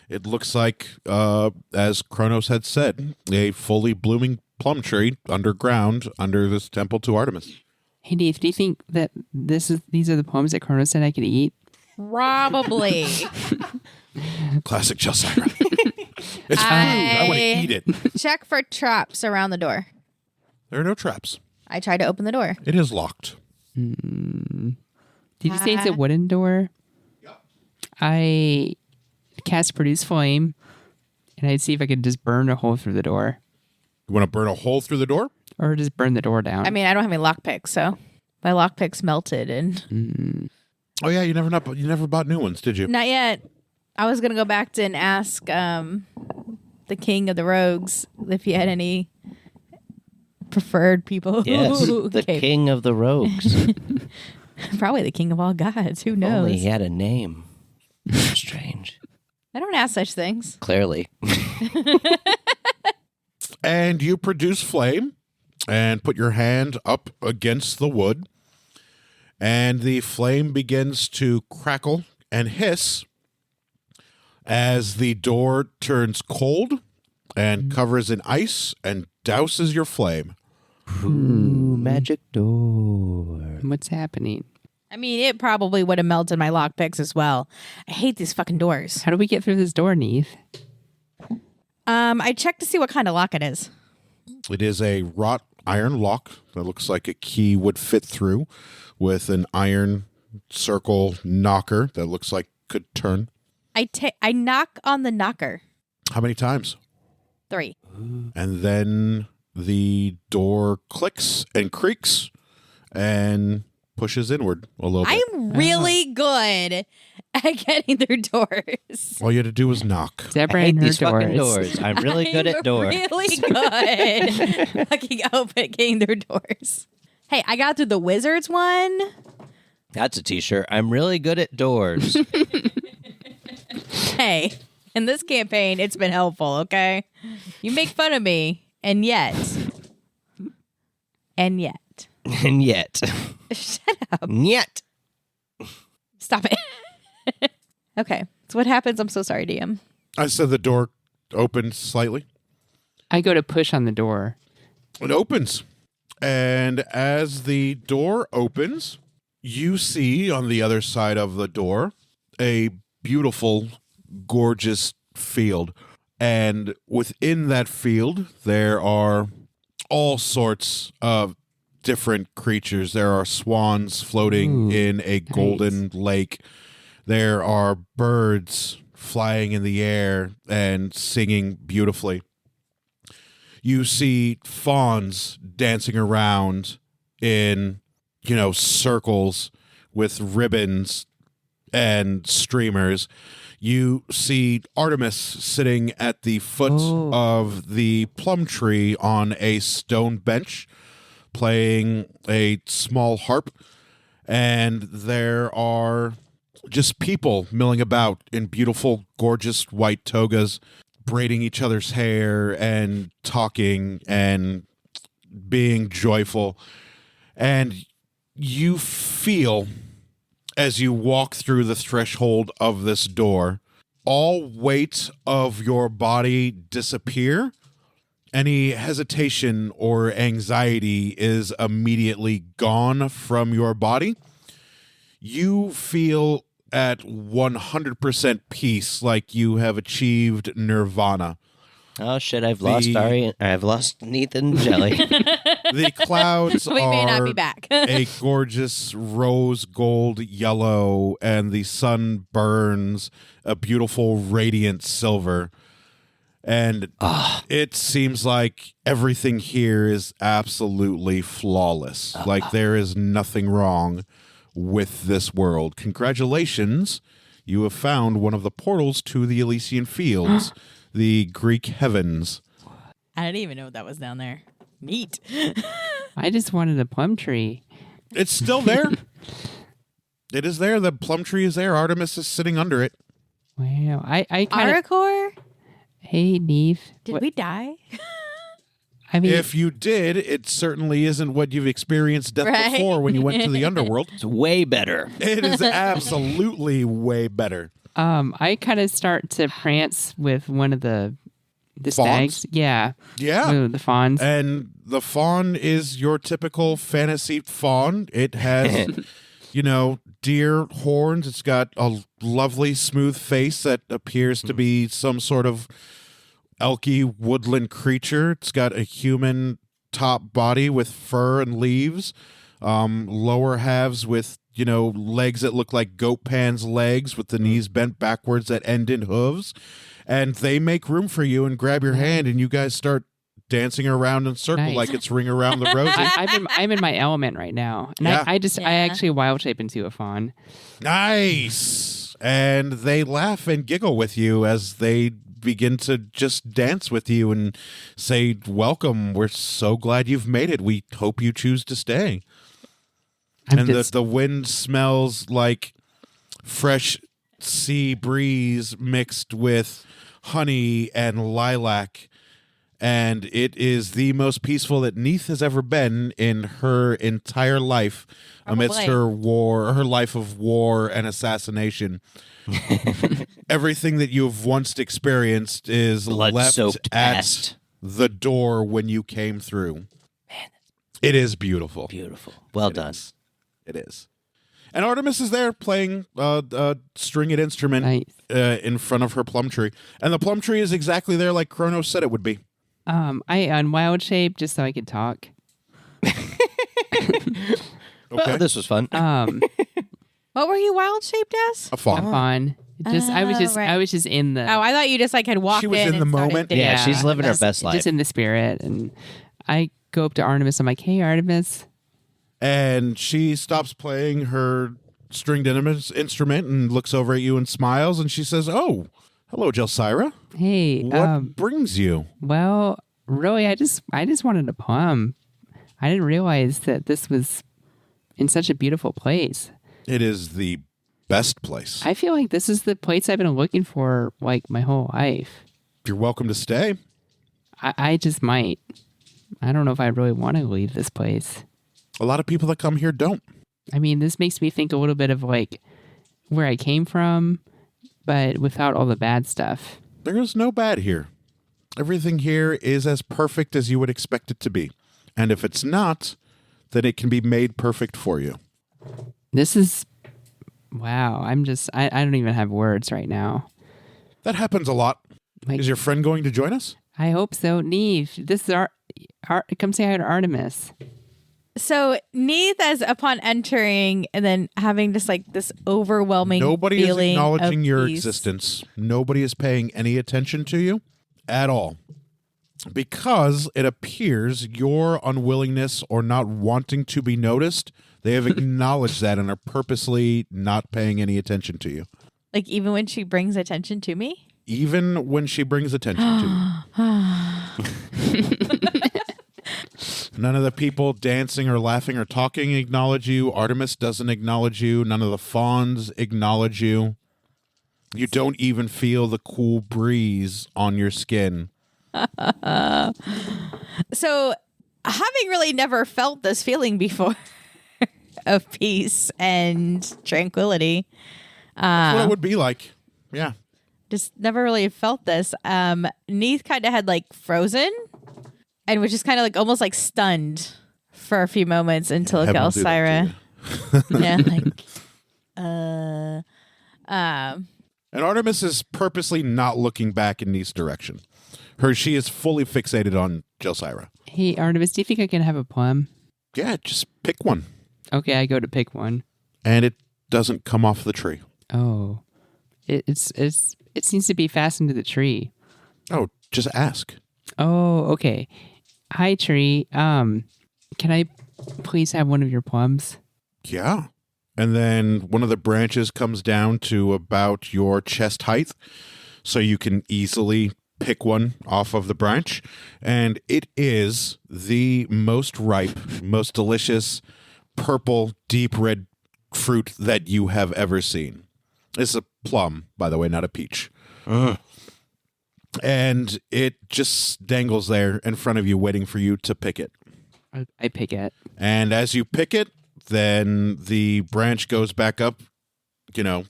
It looks like, as Chronos had said, a fully blooming plum tree underground under this temple to Artemis. Hey, Neith, do you think that these are the plums that Chronos said I could eat? Probably. Classic Chelsira. It's food. I want to eat it. Check for traps around the door. There are no traps. I tried to open the door. It is locked. Did you say it's a wooden door? Yep. I cast Produce Flame, and I'd see if I could just burn a hole through the door. You want to burn a hole through the door? Or just burn the door down. I mean, I don't have any lockpicks, so my lockpicks melted and... Oh, yeah, you never bought new ones, did you? Not yet. I was going to go back and ask the king of the rogues if he had any preferred people. Yes, the king of the rogues. Probably the king of all gods. Who knows? Only he had a name. Strange. I don't ask such things. Clearly. And you produce flame and put your hand up against the wood, and the flame begins to crackle and hiss as the door turns cold and covers in ice and douses your flame. Ooh, magic door. What's happening? I mean, it probably would have melted my lockpicks as well. I hate these fucking doors. How do we get through this door, Neith? I checked to see what kind of lock it is. It is a wrought iron lock that looks like a key would fit through, with an iron circle knocker that looks like could turn. I knock on the knocker. How many times? 3. And then the door clicks and creaks and pushes inward a little bit. I'm really good at getting through doors. All you had to do was knock. Deborah I hate and her these fucking doors. I'm really good at doors. Really good getting through doors. Hey, I got through the wizard's one. That's a t-shirt. I'm really good at doors. Hey, in this campaign, it's been helpful, okay? You make fun of me, and yet. And yet. Shut up. Yet. Stop it. Okay, so what happens? I'm so sorry, DM. I said the door opened slightly. I go to push on the door. It opens. And as the door opens, you see on the other side of the door a beautiful, gorgeous field. And within that field, there are all sorts of different creatures. There are swans floating in a golden lake. There are birds flying in the air and singing beautifully. You see fawns dancing around in, circles with ribbons and streamers. You see Artemis sitting at the foot of the plum tree on a stone bench, playing a small harp. And there are just people milling about in beautiful, gorgeous white togas, braiding each other's hair and talking and being joyful. And you feel, as you walk through the threshold of this door, all weight of your body disappear. Any hesitation or anxiety is immediately gone from your body. You feel at 100% peace, like you have achieved nirvana. Oh shit! I've lost Neith and Gelly. The clouds We may not are be back. a gorgeous rose gold yellow, and the sun burns a beautiful radiant silver. And it seems like everything here is absolutely flawless. Like there is nothing wrong with this world. Congratulations. You have found one of the portals to the Elysian Fields, the Greek heavens. I didn't even know that was down there. Neat. I just wanted a plum tree. It's still there. It is there. The plum tree is there. Artemis is sitting under it. Wow. I kind of... Aracor? Hey, Neith. Did we die? I mean, If you did, it certainly isn't what you've experienced death Right. before when you went to the underworld. It's way better. It is absolutely way better. I kind of start to prance with one of the Fawns? stags. Yeah. Yeah. Ooh, the fawns. And the fawn is your typical fantasy fawn. It has, deer horns. It's got a lovely smooth face that appears to be some sort of elky woodland creature. It's got a human top body with fur and leaves, lower halves with, legs that look like goat pan's legs with the knees bent backwards that end in hooves. And they make room for you and grab your hand, and you guys start dancing around in a circle Nice. like it's Ring Around the Rosie. I'm in my element right now. And Yeah. I actually wild shape into a fawn. Nice. And they laugh and giggle with you as they begin to just dance with you and say, welcome. We're so glad you've made it. We hope you choose to stay. The wind smells like fresh sea breeze mixed with honey and lilac. And it is the most peaceful that Neith has ever been in her entire life amidst her life of war and assassination. Everything that you've once experienced is left Blood-soaked at past. the door when you came through. Man, it is beautiful. Beautiful. Well It done. is. It is. And Artemis is there playing a stringed instrument Nice. in front of her plum tree. And the plum tree is exactly there like Chronos said it would be. I unwild shape just so I could talk. Okay. Well, this was fun. What were you wild shaped as? A fawn. Fun. Right. I was just in the Oh, I thought you just like had walked She was in in the and started moment. dancing. Yeah, she's living her just- best life. Just in the spirit. And I go up to Artemis. I'm like, hey, Artemis. And she stops playing her stringed instrument and looks over at you and smiles. And she says, oh, hello, Jelsira. Hey, What brings you? well, really, I just wanted a plum. I didn't realize that this was in such a beautiful place. It is the best place. I feel like this is the place I've been looking for like my whole life. You're welcome to stay. I just might. I don't know if I really want to leave this place. A lot of people that come here don't. I mean, this makes me think a little bit of like where I came from, but without all the bad stuff. There is no bad here. Everything here is as perfect as you would expect it to be. And if it's not, then it can be made perfect for you. This is, wow. I don't even have words right now. That happens a lot. Like, Is your friend going to join us? I hope so. Neith, this is come say hi to Artemis. So Neith, as upon entering and then having just like this overwhelming Nobody is feeling acknowledging of your peace. existence. Nobody is paying any attention to you at all. Because it appears your unwillingness or not wanting to be noticed, they have acknowledged that and are purposely not paying any attention to you. Like even when she brings attention to me. Even when she brings attention to you. None of the people dancing or laughing or talking acknowledge you. Artemis doesn't acknowledge you. None of the fawns acknowledge you. You don't even feel the cool breeze on your skin. So having really never felt this feeling before of peace and tranquility. That's what it would be like. Yeah. Just never really felt this. Neith kind of had like frozen and was just kind of like almost like stunned for a few moments until Heaven will do that to Elcira. you. Yeah, like And Artemis is purposely not looking back in Neith's direction. She is fully fixated on Jelsira. Hey, Artemis, do you think I can have a plum? Yeah, just pick one. Okay, I go to pick one. And it doesn't come off the tree. Oh, it seems to be fastened to the tree. Oh, just ask. Oh, okay. Hi, tree. Can I please have one of your plums? Yeah. And then one of the branches comes down to about your chest height, so you can easily pick one off of the branch. And it is the most ripe, most delicious, purple, deep red fruit that you have ever seen. It's a plum, by the way, not a peach. And it just dangles there in front of you, waiting for you to pick it. I pick it. And as you pick it, then the branch goes back up,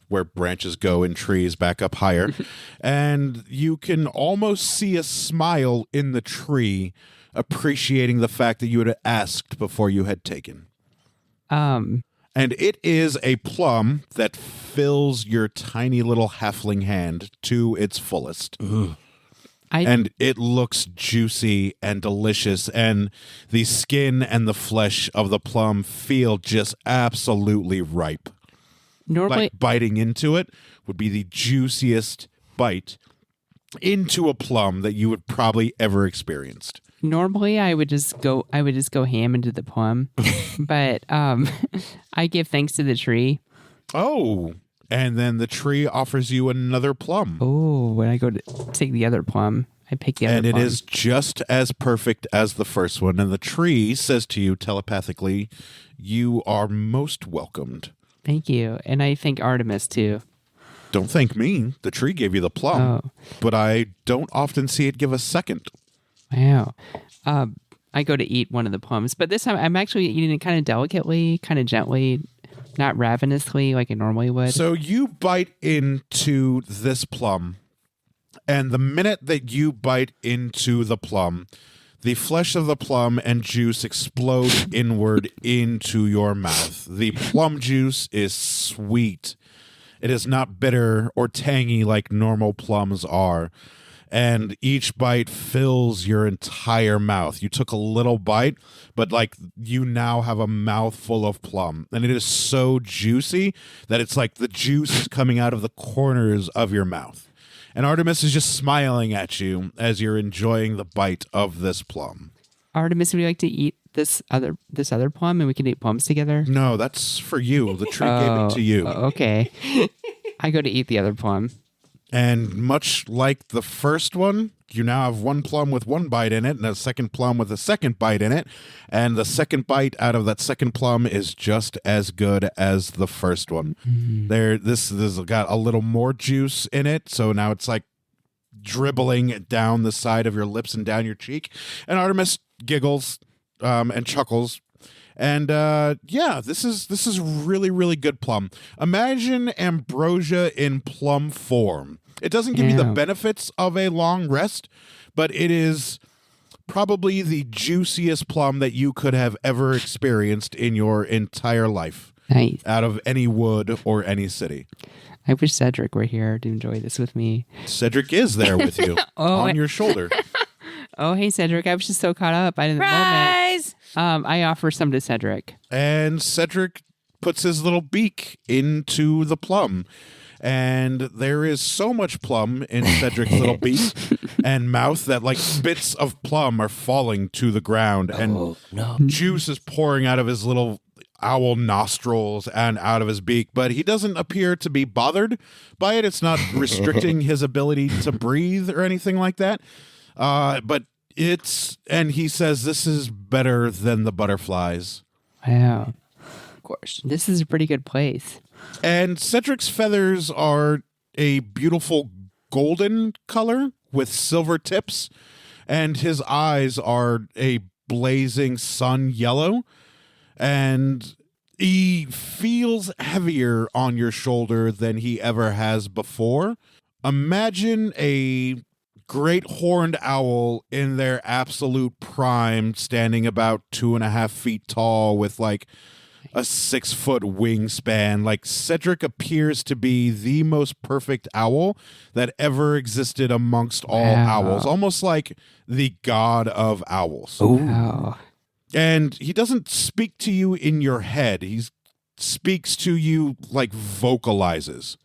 where branches go in trees, back up higher. And you can almost see a smile in the tree, appreciating the fact that you had asked before you had taken. And it is a plum that fills your tiny little halfling hand to its fullest. And it looks juicy and delicious, and the skin and the flesh of the plum feel just absolutely ripe. Normally, Like biting into it would be the juiciest bite into a plum that you would probably ever experienced. Normally, I would just go ham into the plum, but I give thanks to the tree. Oh, and then the tree offers you another plum. Oh, when I go to take the other plum, I pick the other And it plum. is just as perfect as the first one. And the tree says to you telepathically, you are most welcomed. Thank you, and I thank Artemis too. Don't thank me. The tree gave you the plum, but I don't often see it give a second. Wow. I go to eat one of the plums, but this time I'm actually eating it kind of delicately, kind of gently, not ravenously like I normally would. So you bite into this plum, and the minute that you bite into the plum, the flesh of the plum and juice explode inward into your mouth. The plum juice is sweet. It is not bitter or tangy like normal plums are. And each bite fills your entire mouth. You took a little bite, but like you now have a mouthful of plum. And it is so juicy that it's like the juice is coming out of the corners of your mouth. And Artemis is just smiling at you as you're enjoying the bite of this plum. Artemis, would you like to eat this other plum, and we can eat plums together? No, that's for you. The tree gave it to you. Okay. I go to eat the other plum. And much like the first one, you now have one plum with one bite in it and a second plum with a second bite in it. And the second bite out of that second plum is just as good as the first one. This has got a little more juice in it. So now it's like dribbling down the side of your lips and down your cheek. And Artemis giggles and chuckles. And this is really, really good plum. Imagine ambrosia in plum form. It doesn't give you the benefits of a long rest, but it is probably the juiciest plum that you could have ever experienced in your entire life. Nice. Out of any wood or any city. I wish Cedric were here to enjoy this with me. Cedric is there with you on your shoulder. Oh, hey, Cedric. I was just so caught up. I didn't Surprise! I offer some to Cedric. And Cedric puts his little beak into the plum. And there is so much plum in Cedric's little beak and mouth that like bits of plum are falling to the ground. And juice is pouring out of his little owl nostrils and out of his beak. But he doesn't appear to be bothered by it. It's not restricting his ability to breathe or anything like that. But and he says this is better than the butterflies. Wow. Of course. This is a pretty good place. And Cedric's feathers are a beautiful golden color with silver tips, and his eyes are a blazing sun yellow, and he feels heavier on your shoulder than he ever has before. Imagine a great horned owl in their absolute prime, standing about 2.5 feet tall with like a 6-foot wingspan. Like Cedric appears to be the most perfect owl that ever existed amongst all owls, almost like the god of owls. Wow. And he doesn't speak to you in your head. He speaks to you like vocalizes.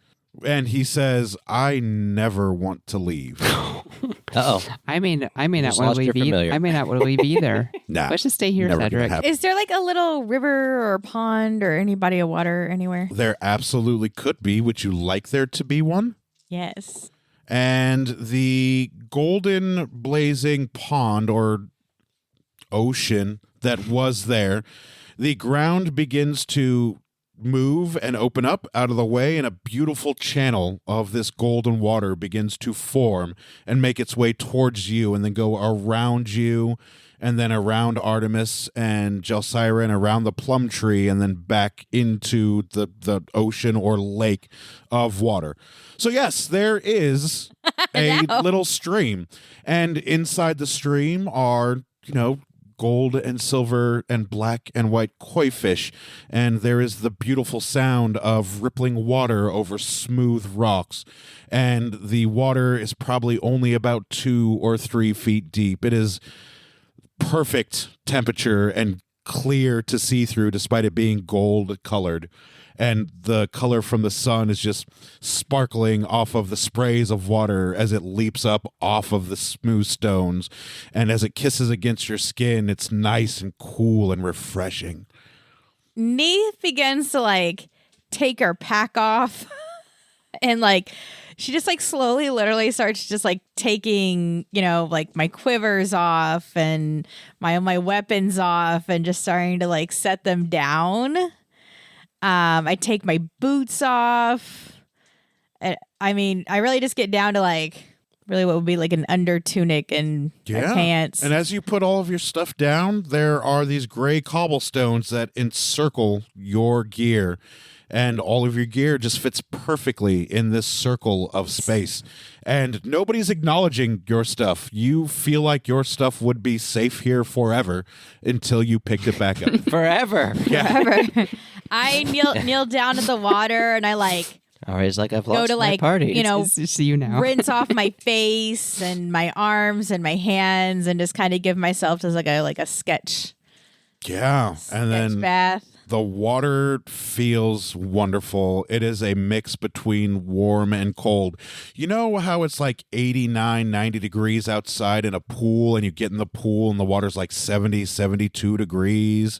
And he says, I never want to leave. Uh-oh. I may not Just want lost to your leave familiar. I may not want to leave either. Nah, Let's just stay here, never gonna Cedric. happen. Is there like a little river or pond or any body of water anywhere? There absolutely could be. Would you like there to be one? Yes. And the golden blazing pond or ocean that was there, the ground begins to move and open up out of the way, and a beautiful channel of this golden water begins to form and make its way towards you and then go around you and then around Artemis and Gelsira and around the plum tree and then back into the ocean or lake of water. So yes, there is a little stream, and inside the stream are, gold and silver and black and white koi fish, and there is the beautiful sound of rippling water over smooth rocks. And the water is probably only about 2 or 3 feet deep. It is perfect temperature and clear to see through despite it being gold colored. And the color from the sun is just sparkling off of the sprays of water as it leaps up off of the smooth stones. And as it kisses against your skin, it's nice and cool and refreshing. Neith begins to like take her pack off and like she just like slowly literally starts just like taking, you know, like my quivers off and my weapons off and just starting to like set them down. I take my boots off. I mean, I really just get down to like really what would be like an under tunic and my pants. And as you put all of your stuff down, there are these gray cobblestones that encircle your gear. And all of your gear just fits perfectly in this circle of space. And nobody's acknowledging your stuff. You feel like your stuff would be safe here forever until you picked it back up. Forever. Yeah. Forever. I kneel down at the water and I like Always like I've go lost to my like, party. you know, It's just you now. rinse off my face and my arms and my hands and just kind of give myself just like a sketch. Yeah. And sketch then bath. the water feels wonderful. It is a mix between warm and cold. You know how it's like 89, 90 degrees outside in a pool and you get in the pool and the water's like 70, 72 degrees?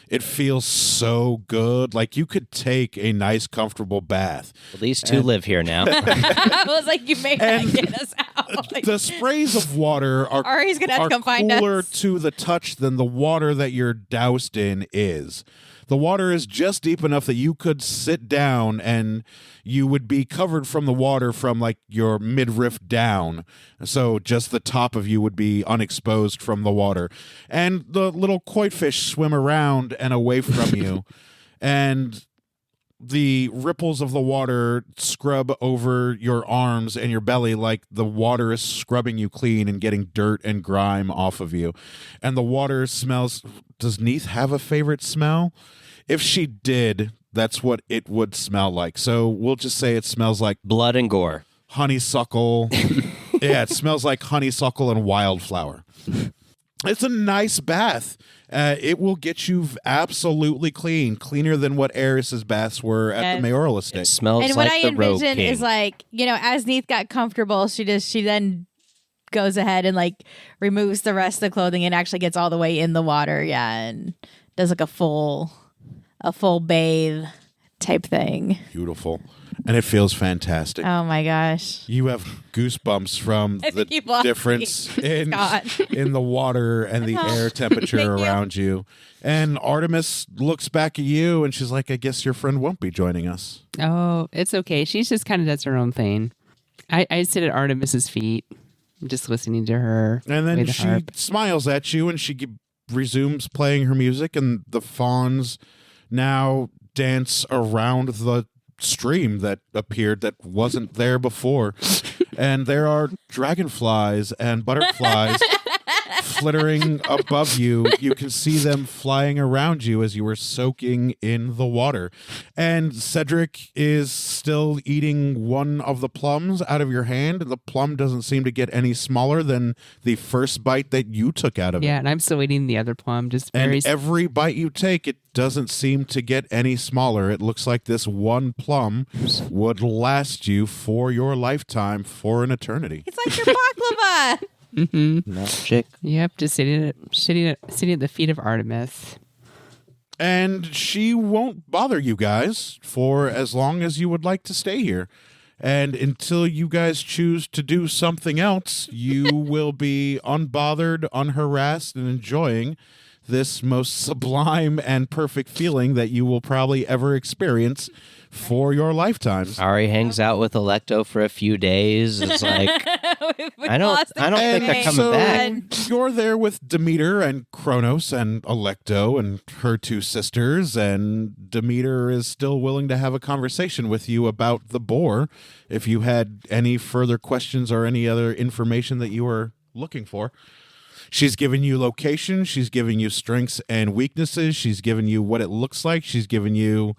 It feels so good. Like you could take a nice, comfortable bath. Well, these two live here now. I was like, you may not get us out. Like, The sprays of water Ari's gonna have are to come find cooler us. to the touch than the water that you're doused in is. The water is just deep enough that you could sit down and you would be covered from the water from like your midriff down. So just the top of you would be unexposed from the water. And the little koi fish swim around and away from you. And the ripples of the water scrub over your arms and your belly like the water is scrubbing you clean and getting dirt and grime off of you. And the water smells... Does Neith have a favorite smell? If she did, that's what it would smell like. So we'll just say it smells like Blood and gore. honeysuckle. Yeah, it smells like honeysuckle and wildflower. It's a nice bath. It will get you absolutely clean, cleaner than what Eris's baths were at the mayoral It estate. smells and like what I the Rogue envision King. is like, you know, as Neith got comfortable, she then goes ahead and like removes the rest of the clothing and actually gets all the way in the water, and does like a full bathe type thing. Beautiful. And it feels fantastic. Oh my gosh. You have goosebumps from I the think you've lost difference me. in God. in the water and the air temperature Thank you. around you. And Artemis looks back at you and she's like, I guess your friend won't be joining us. Oh, it's okay. She's just kind of does her own thing. I sit at Artemis's feet, just listening to her. And play then the she harp. smiles at you and she resumes playing her music, and the fawns now dance around the stream that appeared that wasn't there before. And there are dragonflies and butterflies flittering above you. You can see them flying around you as you were soaking in the water. And Cedric is still eating one of the plums out of your hand. The plum doesn't seem to get any smaller than the first bite that you took out of it. Yeah, and I'm still eating the other plum. Just very. And every bite you take, it doesn't seem to get any smaller. It looks like this one plum would last you for your lifetime, for an eternity. It's like your baklava. Magic. Yep, just sitting at the feet of Artemis. And she won't bother you guys for as long as you would like to stay here. And until you guys choose to do something else, you will be unbothered, unharassed, and enjoying this most sublime and perfect feeling that you will probably ever experience for your lifetimes. Ari hangs out with Electo for a few days. It's like I don't think they're coming so back. You're there with Demeter and Chronos and Electo and her two sisters, and Demeter is still willing to have a conversation with you about the boar if you had any further questions or any other information that you were looking for. She's given you location. She's given you strengths and weaknesses. She's given you what it looks like. She's given you,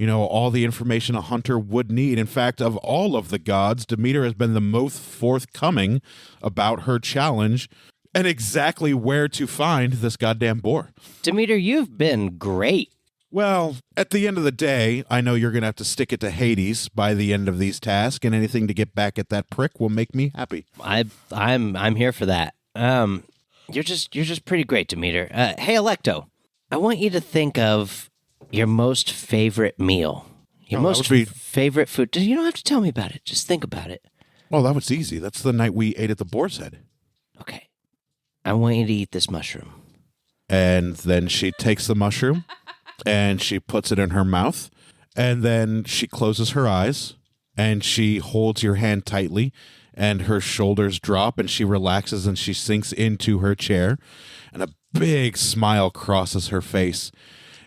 all the information a hunter would need. In fact, of all of the gods, Demeter has been the most forthcoming about her challenge and exactly where to find this goddamn boar. Demeter, you've been great. Well, at the end of the day, I know you're going to have to stick it to Hades by the end of these tasks, and anything to get back at that prick will make me happy. I'm here for that. You're just pretty great, Demeter. Hey, Electo, I want you to think of your most favorite meal. Your most favorite food. You don't have to tell me about it. Just think about it. Well, that was easy. That's the night we ate at the Boar's Head. Okay. I want you to eat this mushroom. And then she takes the mushroom and she puts it in her mouth. And then she closes her eyes and she holds your hand tightly and her shoulders drop and she relaxes and she sinks into her chair. And a big smile crosses her face.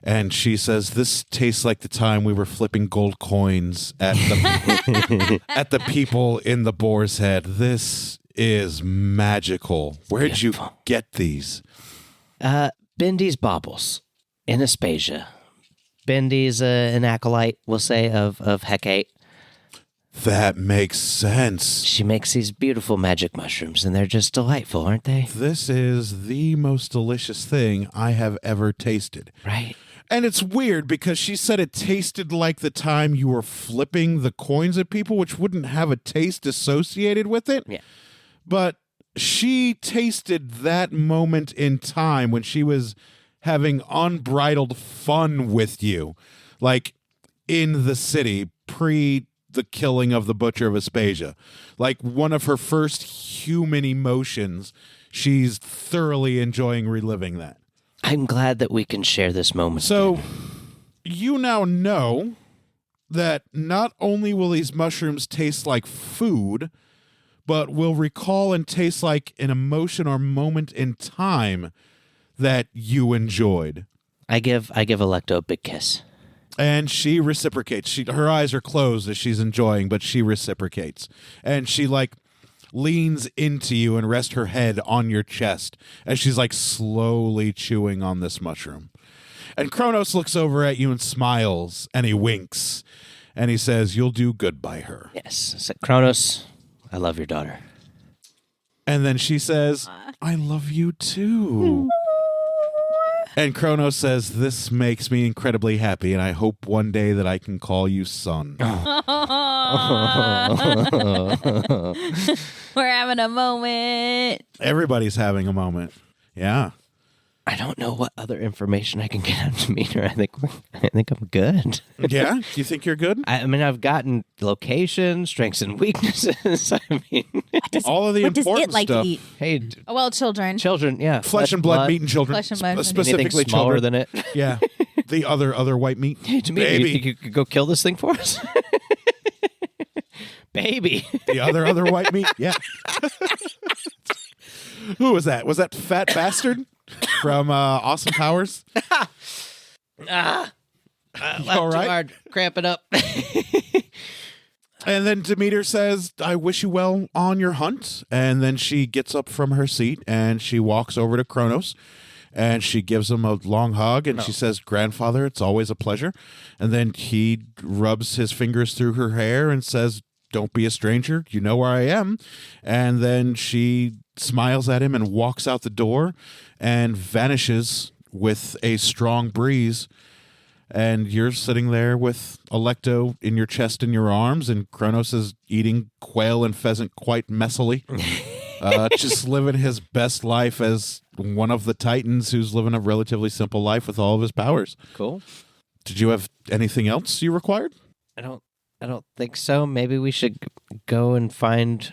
And she says, "This tastes like the time we were flipping gold coins at the at the people in the Boar's Head. This is magical. Where'd you get these?" Bendy's baubles in Aspasia. Bendy's an acolyte, we'll say, of Hecate. That makes sense. She makes these beautiful magic mushrooms, and they're just delightful, aren't they? This is the most delicious thing I have ever tasted. Right. And it's weird because she said it tasted like the time you were flipping the coins at people, which wouldn't have a taste associated with it. Yeah. But she tasted that moment in time when she was having unbridled fun with you, like in the city, pre the killing of the Butcher of Aspasia. Like one of her first human emotions. She's thoroughly enjoying reliving that. I'm glad that we can share this moment. So you now know that not only will these mushrooms taste like food, but will recall and taste like an emotion or moment in time that you enjoyed. I give Electo a big kiss. And she reciprocates. Her eyes are closed as she's enjoying, but she reciprocates. And she leans into you and rests her head on your chest as she's slowly chewing on this mushroom. And Chronos looks over at you and smiles and he winks and he says, "You'll do good by her." Yes. I said, Chronos, I love your daughter. And then she says, "I love you too." And Chronos says, "This makes me incredibly happy, and I hope one day that I can call you son." We're having a moment. Everybody's having a moment. Yeah. I don't know what other information I can get out of Demeter. I think I'm good. Yeah? You think you're good? I mean, I've gotten location, strengths and weaknesses. I mean, all of the What does important it like stuff. to eat? hey, Well, children. children, yeah. Flesh and blood, meat and children. Flesh and blood. Specifically Anything smaller children. than it. Yeah. The other white meat. Hey, Demeter, you think you could go kill this thing for us? Baby. The other white meat. Yeah. Who was that? Was that fat bastard from Austin Powers? All right. hard. Cramp it up. And then Demeter says, "I wish you well on your hunt." And then she gets up from her seat and she walks over to Chronos and she gives him a long hug and she says, "Grandfather, it's always a pleasure." And then he rubs his fingers through her hair and says, "Don't be a stranger. You know where I am." And then she smiles at him and walks out the door and vanishes with a strong breeze. And you're sitting there with Electo in your chest and your arms, and Chronos is eating quail and pheasant quite messily. Just living his best life as one of the Titans who's living a relatively simple life with all of his powers. Cool. Did you have anything else you required? I don't think so. Maybe we should go and find.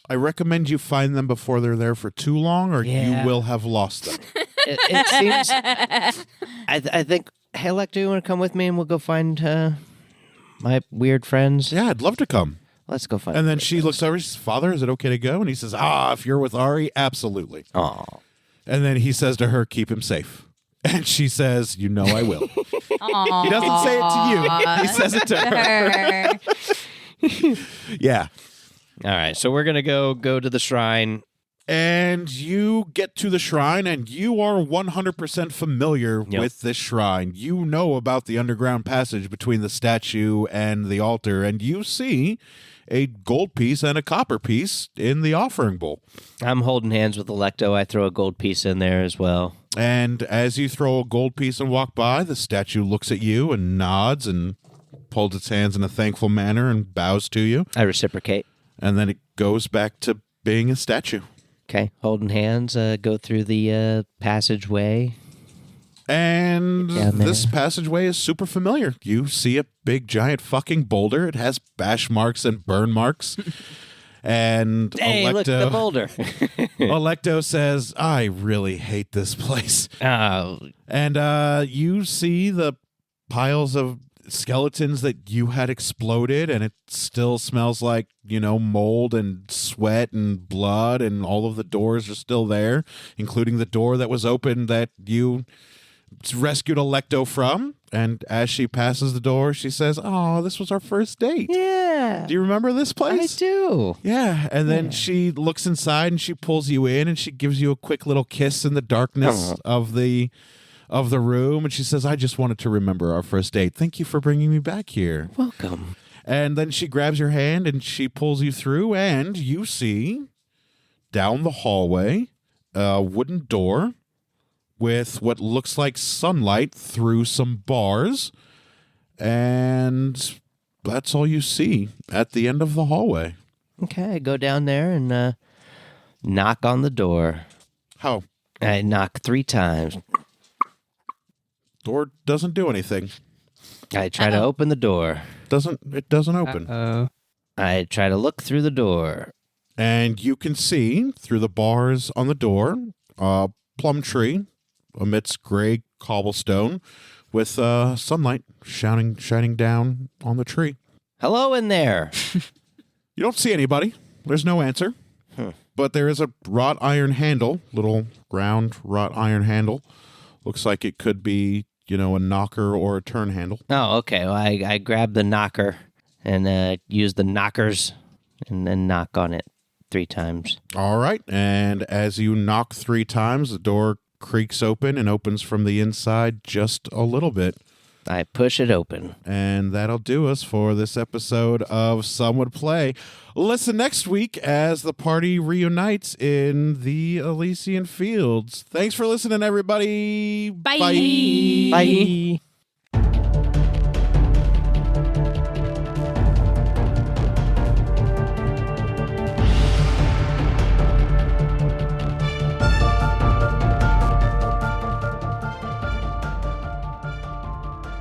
I recommend you find them before they're there for too long, or Yeah. you will have lost them. It seems. I think. Hey, Electo, you want to come with me and we'll go find my weird friends? Yeah, I'd love to come. Let's go find. And then she looks over. She says, "Father, is it okay to go?" And he says, "If you're with Ari, absolutely." Aw. And then he says to her, "Keep him safe." And she says, "You know I will." Aww. He doesn't say it to you. He says it to her. Yeah. All right, so we're gonna go to the shrine. And you get to the shrine, and you are 100% familiar with this shrine. You know about the underground passage between the statue and the altar, and you see a gold piece and a copper piece in the offering bowl. I'm holding hands with Electo. I throw a gold piece in there as well. And as you throw a gold piece and walk by, the statue looks at you and nods and pulls its hands in a thankful manner and bows to you. I reciprocate. And then it goes back to being a statue. Okay, holding hands, go through the passageway. And this passageway is super familiar. You see a big, giant fucking boulder. It has bash marks and burn marks. And hey, look, the boulder. Electo says, I really hate this place. Oh. And you see the piles of skeletons that you had exploded, and it still smells like, mold and sweat and blood, and all of the doors are still there, including the door that was open that you rescued Electo from. And as she passes the door, she says, oh, this was our first date. Yeah. Do you remember this place? I do. Yeah. And then she looks inside and she pulls you in and she gives you a quick little kiss in the darkness of the room, and she says, I just wanted to remember our first date. Thank you for bringing me back here. Welcome. And then she grabs your hand and she pulls you through, and you see down the hallway a wooden door with what looks like sunlight through some bars, and that's all you see at the end of the hallway. Okay, I go down there and knock on the door. How? I knock 3 times. Door doesn't do anything. I try to open the door. It doesn't open. I try to look through the door. And you can see through the bars on the door a plum tree amidst gray cobblestone with sunlight shining down on the tree. Hello in there. You don't see anybody. There's no answer. But there is a wrought iron handle, little round wrought iron handle. Looks like it could be, a knocker or a turn handle. Oh, okay. Well, I grab the knocker and use the knockers and then knock on it 3 times. All right. And as you knock 3 times, the door creaks open and opens from the inside just a little bit. I push it open. And that'll do us for this episode of Some Would Play. Listen next week as the party reunites in the Elysian Fields. Thanks for listening, everybody. Bye. Bye.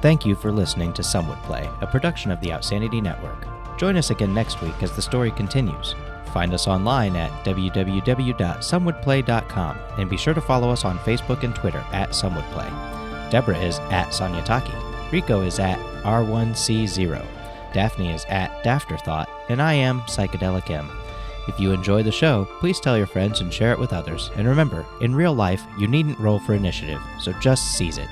Thank you for listening to Some Would Play, a production of the Outsanity Network. Join us again next week as the story continues. Find us online at www.somewouldplay.com and be sure to follow us on Facebook and Twitter at Some Would Play. Deborah is at Sonyataki. Rico is at R1C0. Daphne is at Dafterthought, and I am Psychedelic M. If you enjoy the show, please tell your friends and share it with others. And remember, in real life, you needn't roll for initiative, so just seize it.